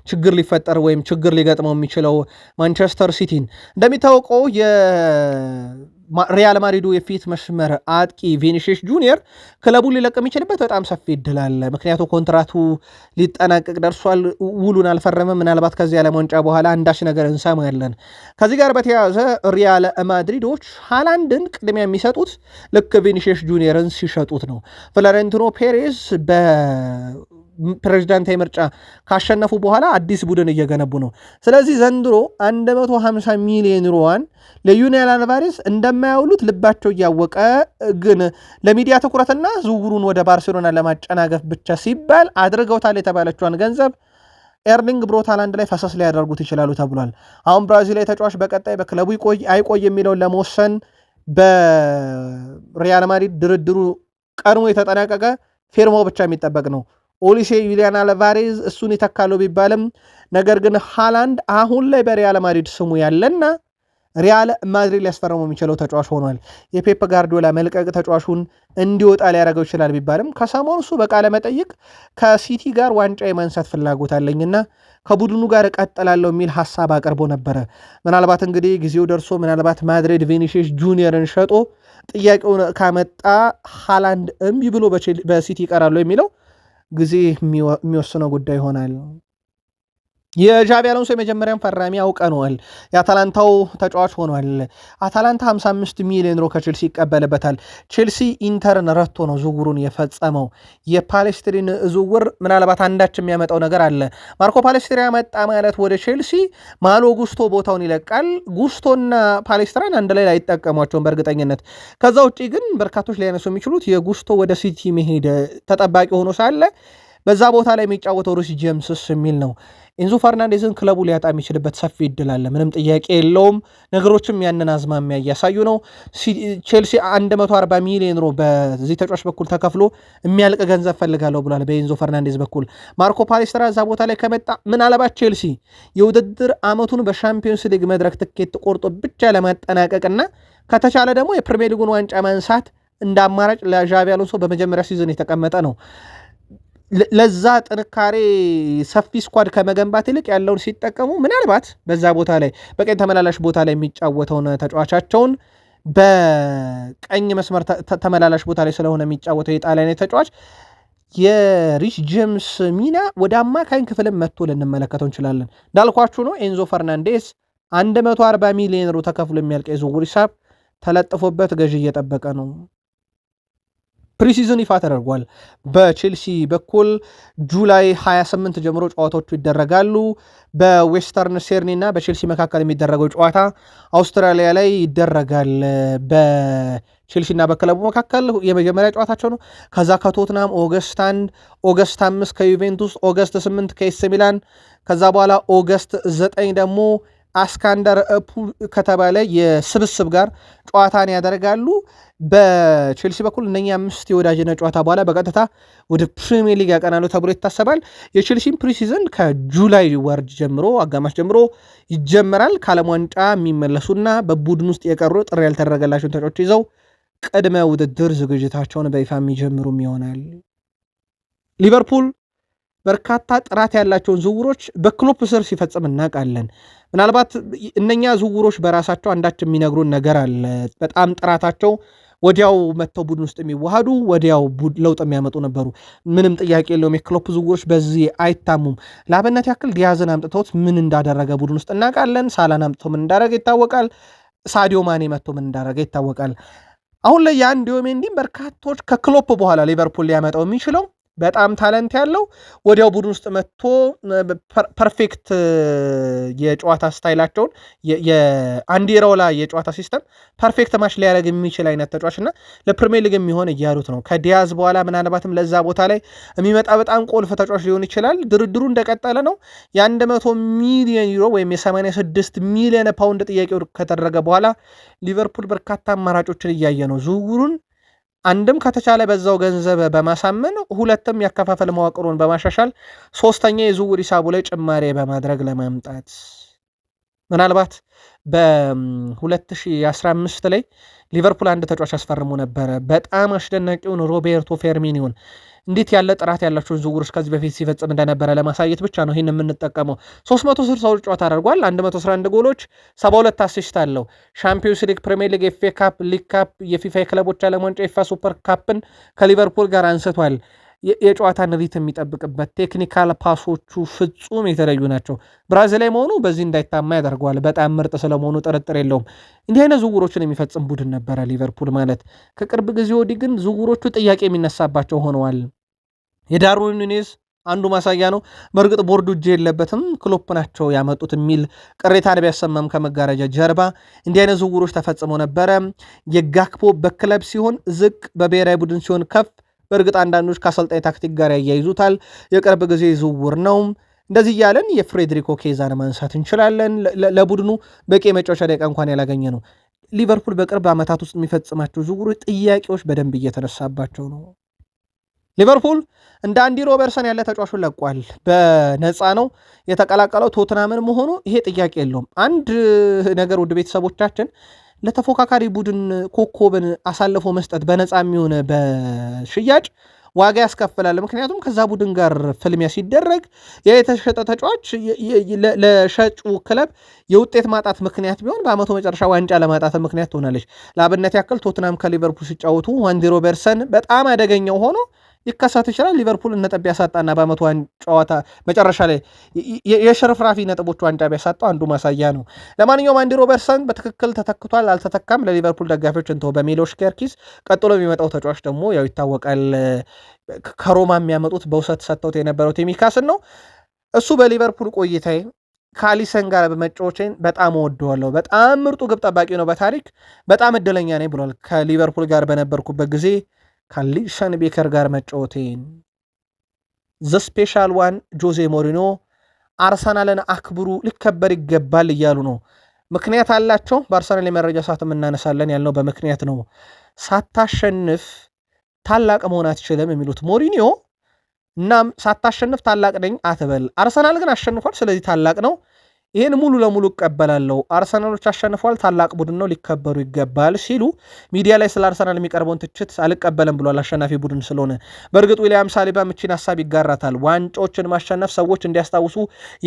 S1: ችግር ሊፈጠር ወይም ችግር ሊገጥመው የሚችለው ማንቸስተር ሲቲን። እንደሚታወቀው የሪያል ማድሪዱ የፊት መስመር አጥቂ ቪኒሲየስ ጁኒየር ክለቡን ሊለቅ የሚችልበት በጣም ሰፊ እድል አለ። ምክንያቱ ኮንትራቱ ሊጠናቀቅ ደርሷል፣ ውሉን አልፈረመም። ምናልባት ከዚህ ዓለም ዋንጫ በኋላ አንዳች ነገር እንሰማለን። ከዚህ ጋር በተያያዘ ሪያል ማድሪዶች ሃላንድን ቅድሚያ የሚሰጡት ልክ ቪኒሲየስ ጁኒየርን ሲሸጡት ነው። ፍሎሬንቲኖ ፔሬዝ በፕሬዝዳንታዊ ምርጫ ካሸነፉ በኋላ አዲስ ቡድን እየገነቡ ነው። ስለዚህ ዘንድሮ 150 ሚሊዮን ዩሮዋን ለዩሊያን አልቫሬዝ እንደማያውሉት ልባቸው እያወቀ ግን ለሚዲያ ትኩረትና ዝውውሩን ወደ ባርሴሎና ለማጨናገፍ ብቻ ሲባል አድርገውታል የተባለችዋን ገንዘብ ኤርሊንግ ብሮት ሃላንድ ላይ ፈሰስ ሊያደርጉት ይችላሉ ተብሏል። አሁን ብራዚላዊ ተጫዋች በቀጣይ በክለቡ ይቆይ አይቆይ የሚለውን ለመወሰን በሪያል ማድሪድ ድርድሩ ቀድሞ የተጠናቀቀ ፊርማው ብቻ የሚጠበቅ ነው። ኦሊሴ ዩሊያን አልቫሬዝ እሱን ይተካለው ቢባልም ነገር ግን ሃላንድ አሁን ላይ በሪያል ማድሪድ ስሙ ያለና ሪያል ማድሪድ ሊያስፈርመው የሚችለው ተጫዋች ሆኗል። የፔፕ ጋርዲዮላ መልቀቅ ተጫዋቹን እንዲወጣ ሊያደርገው ይችላል ቢባልም ከሰሞኑ እሱ በቃለ መጠይቅ ከሲቲ ጋር ዋንጫ የማንሳት ፍላጎት አለኝና ከቡድኑ ጋር እቀጥላለሁ የሚል ሐሳብ አቅርቦ ነበረ። ምናልባት እንግዲህ ጊዜው ደርሶ ምናልባት ማድሪድ ቪኒሲየስ ጁኒየርን ሸጦ ጥያቄውን ካመጣ ሃላንድ እምቢ ብሎ በሲቲ ይቀራሉ የሚለው ጊዜ የሚወስነው ጉዳይ ይሆናል። የዣቢ አሎንሶ የመጀመሪያም ፈራሚ አውቀነዋል። የአታላንታው ተጫዋች ሆኗል። አታላንታ 55 ሚሊዮን ዩሮ ከቼልሲ ይቀበልበታል። ቼልሲ ኢንተርን ረቶ ነው ዝውውሩን የፈጸመው። የፓሌስትሪን ዝውውር ምናልባት አንዳች የሚያመጣው ነገር አለ። ማርኮ ፓሌስትሪ ያመጣ ማለት ወደ ቼልሲ ማሎ ጉስቶ ቦታውን ይለቃል። ጉስቶና ፓሌስትራን አንድ ላይ አይጠቀሟቸውም በእርግጠኝነት። ከዛ ውጭ ግን በርካቶች ሊያነሱ የሚችሉት የጉስቶ ወደ ሲቲ መሄድ ተጠባቂ ሆኖ ሳለ በዛ ቦታ ላይ የሚጫወተው ሩሲ ጄምስስ የሚል ነው። ኢንዞ ፈርናንዴዝን ክለቡ ሊያጣ የሚችልበት ሰፊ እድል አለ፣ ምንም ጥያቄ የለውም። ነገሮችም ያንን አዝማሚያ እያሳዩ ነው። ቼልሲ 140 ሚሊዮን ዩሮ በዚህ ተጫዋች በኩል ተከፍሎ የሚያልቅ ገንዘብ ፈልጋለሁ ብሏል በኢንዞ ፈርናንዴዝ በኩል። ማርኮ ፓሌስትራ እዛ ቦታ ላይ ከመጣ ምናልባት ቼልሲ የውድድር ዓመቱን በሻምፒዮንስ ሊግ መድረክ ትኬት ቆርጦ ብቻ ለማጠናቀቅና ከተቻለ ደግሞ የፕሪሚየር ሊጉን ዋንጫ ማንሳት እንደ አማራጭ ለዣቢ አሎንሶ በመጀመሪያ ሲዝን የተቀመጠ ነው። ለዛ ጥንካሬ ሰፊ ስኳድ ከመገንባት ይልቅ ያለውን ሲጠቀሙ ምናልባት በዛ ቦታ ላይ በቀኝ ተመላላሽ ቦታ ላይ የሚጫወተውን ተጫዋቻቸውን በቀኝ መስመር ተመላላሽ ቦታ ላይ ስለሆነ የሚጫወተው የጣሊያን ተጫዋች የሪስ ጄምስ ሚና ወደ አማካኝ ክፍልም መጥቶ ልንመለከተው እንችላለን። እንዳልኳችሁ ነው ኤንዞ ፈርናንዴስ 140 ሚሊዮን ዩሮ ተከፍሎ የሚያልቅ የዝውውር ሂሳብ ተለጥፎበት ገዢ እየጠበቀ ነው። ፕሪሲዝን ይፋ ተደርጓል። በቼልሲ በኩል ጁላይ 28 ጀምሮ ጨዋታዎቹ ይደረጋሉ። በዌስተርን ሴርኒ እና በቼልሲ መካከል የሚደረገው ጨዋታ አውስትራሊያ ላይ ይደረጋል። በቼልሲ እና በክለቡ መካከል የመጀመሪያ ጨዋታቸው ነው። ከዛ ከቶትናም ኦገስት 1፣ ኦገስት 5 ከዩቬንቱስ፣ ኦገስት 8 ከኤስ ሚላን፣ ከዛ በኋላ ኦገስት 9 ደግሞ አስካንደር ከተባለ የስብስብ ጋር ጨዋታን ያደርጋሉ። በቼልሲ በኩል እነኛ 5 የወዳጅነት ጨዋታ በኋላ በቀጥታ ወደ ፕሪሚየር ሊግ ያቀናሉ ተብሎ ይታሰባል። የቼልሲን ፕሪሲዝን ከጁላይ ወር ጀምሮ አጋማሽ ጀምሮ ይጀመራል። ከዓለም ዋንጫ የሚመለሱና በቡድን ውስጥ የቀሩ ጥሪ ያልተደረገላቸውን ተጫዋቾች ይዘው ቅድመ ውድድር ዝግጅታቸውን በይፋ የሚጀምሩም ይሆናል። ሊቨርፑል በርካታ ጥራት ያላቸውን ዝውውሮች በክሎፕ ስር ሲፈጽም እናውቃለን። ምናልባት እነኛ ዝውውሮች በራሳቸው አንዳች የሚነግሩን ነገር አለ። በጣም ጥራታቸው ወዲያው መጥተው ቡድን ውስጥ የሚዋሃዱ ወዲያው ለውጥ የሚያመጡ ነበሩ። ምንም ጥያቄ የለውም። የክሎፕ ዝውውሮች በዚህ አይታሙም። ለአብነት ያክል ዲያዝን አምጥተውት ምን እንዳደረገ ቡድን ውስጥ እናውቃለን። ሳላን አምጥተው ምን እንዳደረገ ይታወቃል። ሳዲዮ ማኔ መጥቶ ምን እንዳደረገ ይታወቃል። አሁን ላይ የአንድ ዲዮሜንዲን በርካቶች ከክሎፕ በኋላ ሊቨርፑል ሊያመጣው የሚችለው በጣም ታለንት ያለው ወዲያው ቡድን ውስጥ መጥቶ ፐርፌክት የጨዋታ ስታይላቸውን የአንዲ ራውላ የጨዋታ ሲስተም ፐርፌክት ማች ሊያደርግ የሚችል አይነት ተጫዋች እና ለፕሪሚየር ሊግ የሚሆን እያሉት ነው። ከዲያዝ በኋላ ምናልባትም ለዛ ቦታ ላይ የሚመጣ በጣም ቁልፍ ተጫዋች ሊሆን ይችላል። ድርድሩ እንደቀጠለ ነው። የ100 ሚሊዮን ዩሮ ወይም የ86 ሚሊዮን ፓውንድ ጥያቄው ከተደረገ በኋላ ሊቨርፑል በርካታ አማራጮችን እያየ ነው። ዝውውሩን አንድም ከተቻለ በዛው ገንዘብ በማሳመን ሁለትም ያከፋፈል መዋቅሩን በማሻሻል ሶስተኛ የዝውውር ሂሳቡ ላይ ጭማሬ በማድረግ ለማምጣት ምናልባት በ2015 ላይ ሊቨርፑል አንድ ተጫዋች አስፈርሞ ነበረ። በጣም አስደናቂውን ሮቤርቶ ፌርሚኒዮን እንዴት ያለ ጥራት ያላቸውን ዝውውሮች ከዚህ በፊት ሲፈጽም እንደነበረ ለማሳየት ብቻ ነው ይህን የምንጠቀመው። 360 ጨዋታ አድርጓል፣ 111 ጎሎች፣ 72 አሲስት አለው። ሻምፒዮንስ ሊግ፣ ፕሪሚየር ሊግ፣ ኤፍ ኤ ካፕ፣ ሊግ ካፕ፣ የፊፋ የክለቦች ዓለም ዋንጫ፣ የፊፋ ሱፐር ካፕን ከሊቨርፑል ጋር አንስቷል። የጨዋታን ሪት የሚጠብቅበት ቴክኒካል ፓሶቹ ፍጹም የተለዩ ናቸው። ብራዚላዊ መሆኑ በዚህ እንዳይታማ ያደርገዋል። በጣም ምርጥ ስለመሆኑ ጥርጥር የለውም። እንዲህ አይነት ዝውውሮችን የሚፈጽም ቡድን ነበረ ሊቨርፑል ማለት። ከቅርብ ጊዜ ወዲህ ግን ዝውውሮቹ ጥያቄ የሚነሳባቸው ሆነዋል። የዳርዊን ኑኔዝ አንዱ ማሳያ ነው። በእርግጥ ቦርዱ እጅ የለበትም ክሎፕ ናቸው ያመጡት የሚል ቅሬታን ቢያሰማም ከመጋረጃ ጀርባ እንዲህ አይነት ዝውውሮች ተፈጽመው ነበረ። የጋክፖ በክለብ ሲሆን ዝቅ፣ በብሔራዊ ቡድን ሲሆን ከፍ። በእርግጥ አንዳንዶች ከአሰልጣኝ ታክቲክ ጋር ያያይዙታል። የቅርብ ጊዜ ዝውውር ነው። እንደዚህ እያለን የፍሬድሪኮ ኬዛን ማንሳት እንችላለን። ለቡድኑ በቂ የመጫወቻ ደቂቃ እንኳን ያላገኘ ነው። ሊቨርፑል በቅርብ ዓመታት ውስጥ የሚፈጽማቸው ዝውውሮች ጥያቄዎች በደንብ እየተነሳባቸው ነው። ሊቨርፑል እንደ አንዲ ሮበርሰን ያለ ተጫዋቹን ለቋል። በነፃ ነው የተቀላቀለው ቶትናምን መሆኑ ይሄ ጥያቄ የለውም። አንድ ነገር ውድ ቤተሰቦቻችን ለተፎካካሪ ቡድን ኮከብን አሳልፎ መስጠት በነፃ የሚሆነ በሽያጭ ዋጋ ያስከፍላል። ምክንያቱም ከዛ ቡድን ጋር ፍልሚያ ሲደረግ የተሸጠ ተጫዋች ለሸጩ ክለብ የውጤት ማጣት ምክንያት ቢሆን በአመቱ መጨረሻ ዋንጫ ለማጣት ምክንያት ትሆናለች። ለአብነት ያክል ቶትናም ከሊቨርፑል ሲጫወቱ አንዲ ሮበርሰን በጣም አደገኛው ሆኖ ይከሰት ይችላል። ሊቨርፑል ነጥብ ቢያሳጣና በአመቱ ጨዋታ መጨረሻ ላይ የሽርፍራፊ ነጥቦች ዋንጫ ቢያሳጣው አንዱ ማሳያ ነው። ለማንኛውም አንዲ ሮበርሰን በትክክል ተተክቷል አልተተካም ለሊቨርፑል ደጋፊዎች እንተው። በሚሎሽ ኬርኪስ ቀጥሎ የሚመጣው ተጫዋች ደግሞ ያው ይታወቃል። ከሮማ የሚያመጡት በውሰት ሰጥተውት የነበረው ቲሚካስን ነው። እሱ በሊቨርፑል ቆይታዬ ከአሊሰን ጋር በመጫወቼን በጣም እወደዋለሁ። በጣም ምርጡ ግብ ጠባቂ ነው በታሪክ በጣም እድለኛ ነኝ ብሏል። ከሊቨርፑል ጋር በነበርኩበት ጊዜ ከአሊሰን ቤከር ጋር መጫወቴን። ዘ ስፔሻል ዋን ጆዜ ሞሪኖ አርሰናልን አክብሩ ሊከበር ይገባል እያሉ ነው። ምክንያት አላቸው። በአርሰናል የመረጃ ሰዓት እናነሳለን ያልነው በምክንያት ነው። ሳታሸንፍ ታላቅ መሆን አትችልም የሚሉት ሞሪኒዮ፣ እናም ሳታሸንፍ ታላቅ ነኝ አትበል። አርሰናል ግን አሸንፏል፣ ስለዚህ ታላቅ ነው። ይህን ሙሉ ለሙሉ እቀበላለሁ። አርሰናሎች አሸንፏል፣ ታላቅ ቡድን ነው፣ ሊከበሩ ይገባል ሲሉ ሚዲያ ላይ ስለ አርሰናል የሚቀርበውን ትችት አልቀበልም ብሏል። አሸናፊ ቡድን ስለሆነ። በእርግጥ ዊሊያም ሳሊባ ምችን ሀሳብ ይጋራታል። ዋንጫዎችን ማሸነፍ ሰዎች እንዲያስታውሱ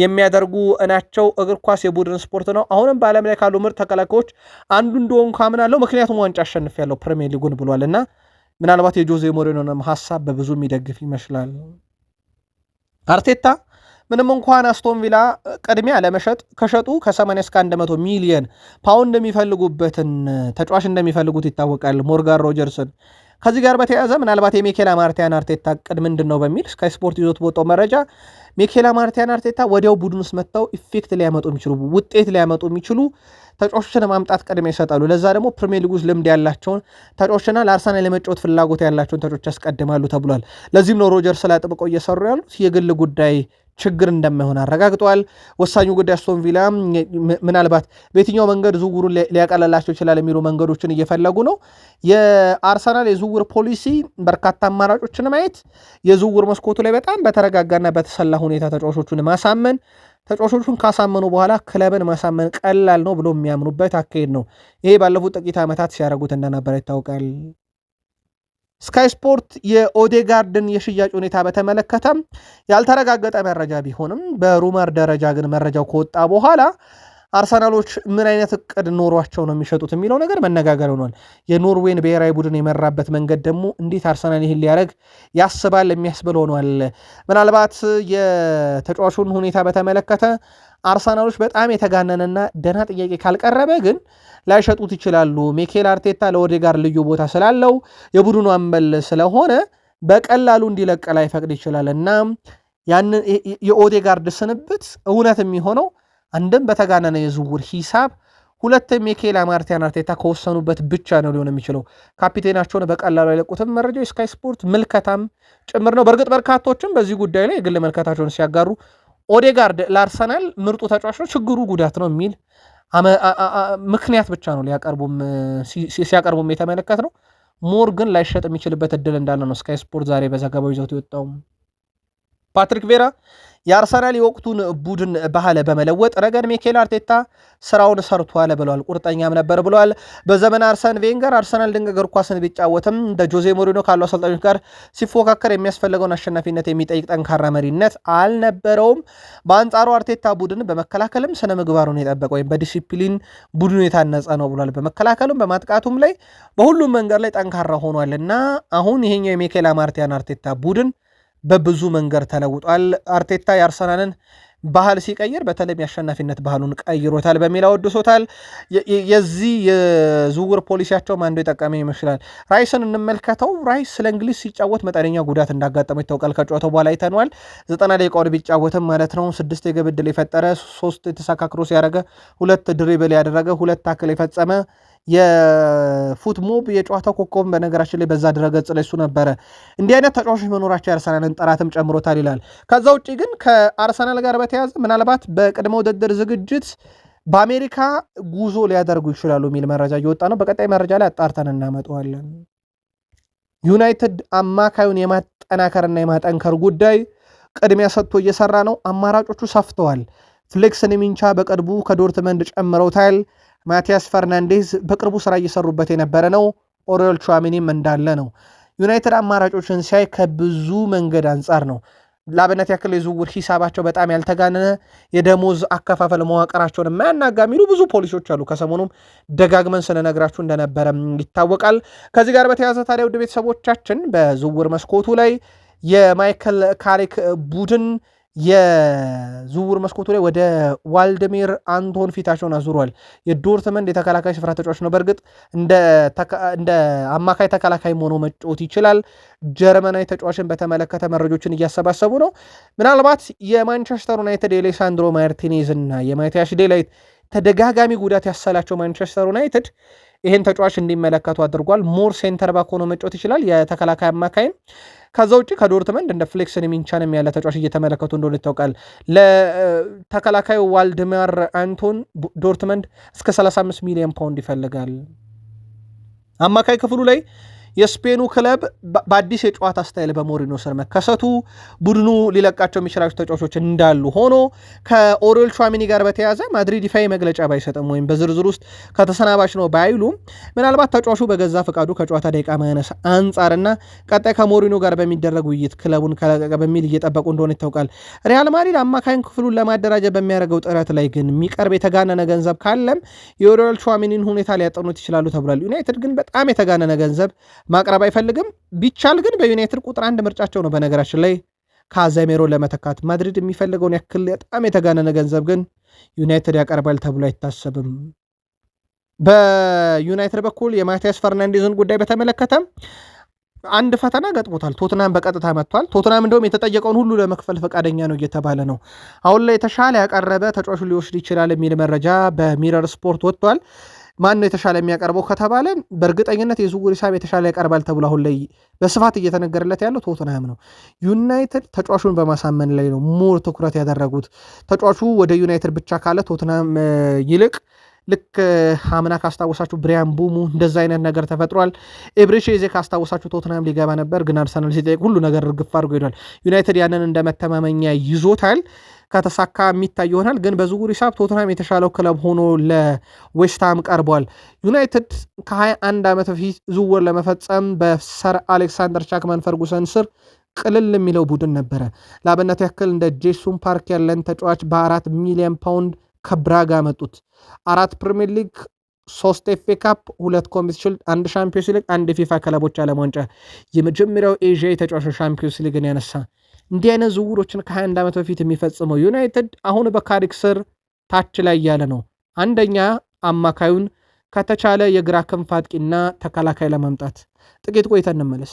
S1: የሚያደርጉ ናቸው። እግር ኳስ የቡድን ስፖርት ነው። አሁንም በዓለም ላይ ካሉ ምርጥ ተከላካዮች አንዱ እንደሆን ካምናለሁ፣ ምክንያቱም ዋንጫ አሸንፍ ያለው ፕሪሚየር ሊጉን ብሏል። እና ምናልባት የጆዜ ሞሪኖንም ሀሳብ በብዙ የሚደግፍ ይመስላል። አርቴታ ምንም እንኳን አስቶን ቪላ ቅድሚያ ለመሸጥ ከሸጡ ከ80 እስከ 100 ሚሊየን ፓውንድ የሚፈልጉበትን ተጫዋች እንደሚፈልጉት ይታወቃል። ሞርጋን ሮጀርስን ከዚህ ጋር በተያያዘ ምናልባት የሚኬላ ማርቲያን አርቴታ ቅድ ምንድን ነው በሚል ስካይ ስፖርት ይዞት በወጣው መረጃ ሚኬላ ማርቲያን አርቴታ ወዲያው ቡድን ውስጥ መጥተው ኢፌክት ሊያመጡ የሚችሉ ውጤት ሊያመጡ የሚችሉ ተጫዋቾችን ማምጣት ቅድሚያ ይሰጣሉ። ለዛ ደግሞ ፕሪሚየር ሊግ ውስጥ ልምድ ያላቸውን ተጫዋቾችና ለአርሰናል የመጫወት ፍላጎት ያላቸውን ተጫዋቾች ያስቀድማሉ ተብሏል። ለዚህም ነው ሮጀርስ ላይ አጥብቀው እየሰሩ ያሉት። የግል ጉዳይ ችግር እንደማይሆን አረጋግጠዋል። ወሳኙ ጉዳይ አስቶን ቪላ ምናልባት በየትኛው መንገድ ዝውውሩን ሊያቀለላቸው ይችላል የሚሉ መንገዶችን እየፈለጉ ነው። የአርሰናል የዝውውር ፖሊሲ በርካታ አማራጮችን ማየት፣ የዝውውር መስኮቱ ላይ በጣም በተረጋጋና በተሰላ ሁኔታ ተጫዋቾቹን ማሳመን፣ ተጫዋቾቹን ካሳመኑ በኋላ ክለብን ማሳመን ቀላል ነው ብሎ የሚያምኑበት አካሄድ ነው። ይሄ ባለፉት ጥቂት ዓመታት ሲያደርጉት እንደነበረ ይታወቃል። ስካይ ስፖርት የኦዴጋርድን የሽያጭ ሁኔታ በተመለከተም ያልተረጋገጠ መረጃ ቢሆንም በሩመር ደረጃ ግን መረጃው ከወጣ በኋላ አርሰናሎች ምን አይነት እቅድ ኖሯቸው ነው የሚሸጡት የሚለው ነገር መነጋገር ሆኗል። የኖርዌይን ብሔራዊ ቡድን የመራበት መንገድ ደግሞ እንዴት አርሰናል ይህን ሊያደርግ ያስባል የሚያስብል ሆኗል። ምናልባት የተጫዋቹን ሁኔታ በተመለከተ አርሰናሎች በጣም የተጋነነና ደህና ጥያቄ ካልቀረበ ግን ላይሸጡት ይችላሉ። ሚኬል አርቴታ ለኦዴጋርድ ልዩ ቦታ ስላለው የቡድኑ አምበል ስለሆነ በቀላሉ እንዲለቅ ላይፈቅድ ይችላል እና ያንን የኦዴጋርድ ስንብት እውነት የሚሆነው አንድም በተጋነነ የዝውውር ሂሳብ፣ ሁለትም ሚኬል ማርቲያን አርቴታ ከወሰኑበት ብቻ ነው ሊሆን የሚችለው። ካፒቴናቸውን በቀላሉ አይለቁትም። መረጃው የስካይ ስፖርት ምልከታም ጭምር ነው። በእርግጥ በርካቶችም በዚህ ጉዳይ ላይ የግል መልከታቸውን ሲያጋሩ ኦዴጋርድ ለአርሰናል ምርጡ ተጫዋች ነው፣ ችግሩ ጉዳት ነው የሚል ምክንያት ብቻ ነው ሲያቀርቡም የተመለከት ነው። ሞር ግን ላይሸጥ የሚችልበት እድል እንዳለ ነው ስካይ ስፖርት ዛሬ በዘገባው ይዘውት የወጣው። ፓትሪክ ቬራ የአርሰናል የወቅቱን ቡድን ባህል በመለወጥ ረገድ ሚኬል አርቴታ ስራውን ሰርቷል ብለዋል። ቁርጠኛም ነበር ብለዋል። በዘመን አርሰን ቬንገር አርሰናል ድንቅ እግር ኳስን ቢጫወትም እንደ ጆዜ ሞሪኖ ካሉ አሰልጣኞች ጋር ሲፎካከር የሚያስፈልገውን አሸናፊነት የሚጠይቅ ጠንካራ መሪነት አልነበረውም። በአንጻሩ አርቴታ ቡድን በመከላከልም ስነ ምግባሩን የጠበቀ ወይም በዲሲፕሊን ቡድኑ የታነጸ ነው ብሏል። በመከላከሉም በማጥቃቱም ላይ በሁሉም መንገድ ላይ ጠንካራ ሆኗል እና አሁን ይሄኛው የሚኬል አርቴታ ቡድን በብዙ መንገድ ተለውጧል። አርቴታ የአርሰናልን ባህል ሲቀይር በተለይም የአሸናፊነት ባህሉን ቀይሮታል በሚል አወድሶታል። የዚህ የዝውውር ፖሊሲያቸውም አንዱ የጠቀመ ይመስላል። ራይስን እንመልከተው። ራይስ ስለ እንግሊዝ ሲጫወት መጠነኛ ጉዳት እንዳጋጠመው ይታወቃል። ከጨዋታው በኋላ አይተነዋል። 90 ደቂቃውን ቢጫወትም ማለት ነው 6 የግብ ዕድል የፈጠረ 3 የተሳካ ክሮስ ያደረገ 2 ድሪብል ያደረገ 2 ታክል የፈጸመ የፉትሞብ የጨዋታው ኮከብም በነገራችን ላይ በዛ ድረገጽ ላይ እሱ ነበረ። እንዲህ አይነት ተጫዋቾች መኖራቸው የአርሰናልን ጥራትም ጨምሮታል ይላል። ከዛ ውጭ ግን ከአርሰናል ጋር በተያያዘ ምናልባት በቅድመ ውድድር ዝግጅት በአሜሪካ ጉዞ ሊያደርጉ ይችላሉ የሚል መረጃ እየወጣ ነው። በቀጣይ መረጃ ላይ አጣርተን እናመጣዋለን። ዩናይትድ አማካዩን የማጠናከርና የማጠንከር ጉዳይ ቅድሚያ ሰጥቶ እየሰራ ነው። አማራጮቹ ሰፍተዋል። ፍሌክስን ሚንቻ በቅርቡ ከዶርትመንድ ጨምረውታል። ማቲያስ ፈርናንዴዝ በቅርቡ ስራ እየሰሩበት የነበረ ነው። ኦሪዮል ቹዋሜኒም እንዳለ ነው። ዩናይትድ አማራጮችን ሲያይ ከብዙ መንገድ አንጻር ነው። ለአብነት ያክል የዝውውር ሂሳባቸው በጣም ያልተጋነነ፣ የደሞዝ አከፋፈል መዋቅራቸውን የማያናጋ የሚሉ ብዙ ፖሊሲዎች አሉ። ከሰሞኑም ደጋግመን ስንነግራችሁ እንደነበረ ይታወቃል። ከዚህ ጋር በተያያዘ ታዲያ ውድ ቤተሰቦቻችን በዝውውር መስኮቱ ላይ የማይከል ካሪክ ቡድን የዝውውር መስኮቱ ላይ ወደ ዋልድሚር አንቶን ፊታቸውን አዙሯል። የዶርትመንድ የተከላካይ ስፍራ ተጫዋች ነው። በእርግጥ እንደ አማካይ ተከላካይ ሆኖ መጫወት ይችላል። ጀርመናዊ ተጫዋችን በተመለከተ መረጆችን እያሰባሰቡ ነው። ምናልባት የማንቸስተር ዩናይትድ የሌሳንድሮ ማርቲኔዝ እና የማቲያስ ዴላይት ተደጋጋሚ ጉዳት ያሰላቸው ማንቸስተር ዩናይትድ ይህን ተጫዋች እንዲመለከቱ አድርጓል። ሞር ሴንተር ባክ ሆኖ መጫወት ይችላል የተከላካይ አማካይን። ከዛ ውጭ ከዶርትመንድ እንደ ፍሌክስን ሚንቻንም ያለ ተጫዋች እየተመለከቱ እንደሆነ ይታወቃል። ለተከላካዩ ዋልድማር አንቶን ዶርትመንድ እስከ 35 ሚሊዮን ፓውንድ ይፈልጋል። አማካይ ክፍሉ ላይ የስፔኑ ክለብ በአዲስ የጨዋታ ስታይል በሞሪኖ ስር መከሰቱ ቡድኑ ሊለቃቸው የሚችላቸው ተጫዋቾች እንዳሉ ሆኖ ከኦሪዮል ቹዋሜኒ ጋር በተያያዘ ማድሪድ ይፋዊ መግለጫ ባይሰጥም ወይም በዝርዝር ውስጥ ከተሰናባች ነው ባይሉም ምናልባት ተጫዋቹ በገዛ ፈቃዱ ከጨዋታ ደቂቃ ማነስ አንጻርና ቀጣይ ከሞሪኖ ጋር በሚደረግ ውይይት ክለቡን ከለቀቀ በሚል እየጠበቁ እንደሆነ ይታወቃል። ሪያል ማድሪድ አማካኝ ክፍሉን ለማደራጀት በሚያደርገው ጥረት ላይ ግን የሚቀርብ የተጋነነ ገንዘብ ካለም የኦሪዮል ቹዋሜኒን ሁኔታ ሊያጠኑት ይችላሉ ተብሏል። ዩናይትድ ግን በጣም የተጋነነ ገንዘብ ማቅረብ አይፈልግም። ቢቻል ግን በዩናይትድ ቁጥር 1 ምርጫቸው ነው። በነገራችን ላይ ካዘሜሮ ለመተካት ማድሪድ የሚፈልገውን ያክል በጣም የተጋነነ ገንዘብ ግን ዩናይትድ ያቀርባል ተብሎ አይታሰብም። በዩናይትድ በኩል የማቲያስ ፈርናንዴዝን ጉዳይ በተመለከተ አንድ ፈተና ገጥሞታል። ቶትናም በቀጥታ መጥቷል። ቶትናም እንደውም የተጠየቀውን ሁሉ ለመክፈል ፈቃደኛ ነው እየተባለ ነው። አሁን ላይ የተሻለ ያቀረበ ተጫዋቹ ሊወስድ ይችላል የሚል መረጃ በሚረር ስፖርት ወጥቷል። ማን ነው የተሻለ የሚያቀርበው ከተባለ በእርግጠኝነት የዝውውር ሂሳብ የተሻለ ያቀርባል ተብሎ አሁን ላይ በስፋት እየተነገረለት ያለው ቶትንሃም ነው። ዩናይትድ ተጫዋቹን በማሳመን ላይ ነው ሞር ትኩረት ያደረጉት። ተጫዋቹ ወደ ዩናይትድ ብቻ ካለ ቶትንሃም ይልቅ ልክ አምና ካስታወሳችሁ ብሪያን ቡሙ እንደዛ አይነት ነገር ተፈጥሯል። ኤብሬቼዜ ካስታወሳችሁ ቶትንሃም ሊገባ ነበር፣ ግን አርሰናል ሲጠይቅ ሁሉ ነገር ርግፍ አድርጎ ሄዷል። ዩናይትድ ያንን እንደ መተማመኛ ይዞታል። ከተሳካ የሚታይ ይሆናል። ግን በዝውውር ሂሳብ ቶትንሃም የተሻለው ክለብ ሆኖ ለዌስትሃም ቀርቧል። ዩናይትድ ከ21 ዓመት በፊት ዝውውር ለመፈጸም በሰር አሌክሳንደር ቻክማን ፈርጉሰን ስር ቅልል የሚለው ቡድን ነበረ። ለአብነት ያክል እንደ ጄሱን ፓርክ ያለን ተጫዋች በ4 ሚሊዮን ፓውንድ ከብራጋ መጡት። 4 ፕሪሚየር ሊግ፣ 3 ኤፍ ኤ ካፕ፣ 2 ኮሚኒቲ ሺልድ፣ 1 ሻምፒዮንስ ሊግ፣ 1 የፊፋ ክለቦች ዓለም ዋንጫ፣ የመጀመሪያው ኤዥያ የተጫዋቾች ሻምፒዮንስ ሊግን ያነሳ። እንዲህ አይነት ዝውውሮችን ከ21 ዓመት በፊት የሚፈጽመው ዩናይትድ አሁን በካሪክ ስር ታች ላይ ያለ ነው። አንደኛ አማካዩን ከተቻለ የግራ ክንፍ አጥቂና ተከላካይ ለማምጣት ጥቂት ቆይተን እንመለስ።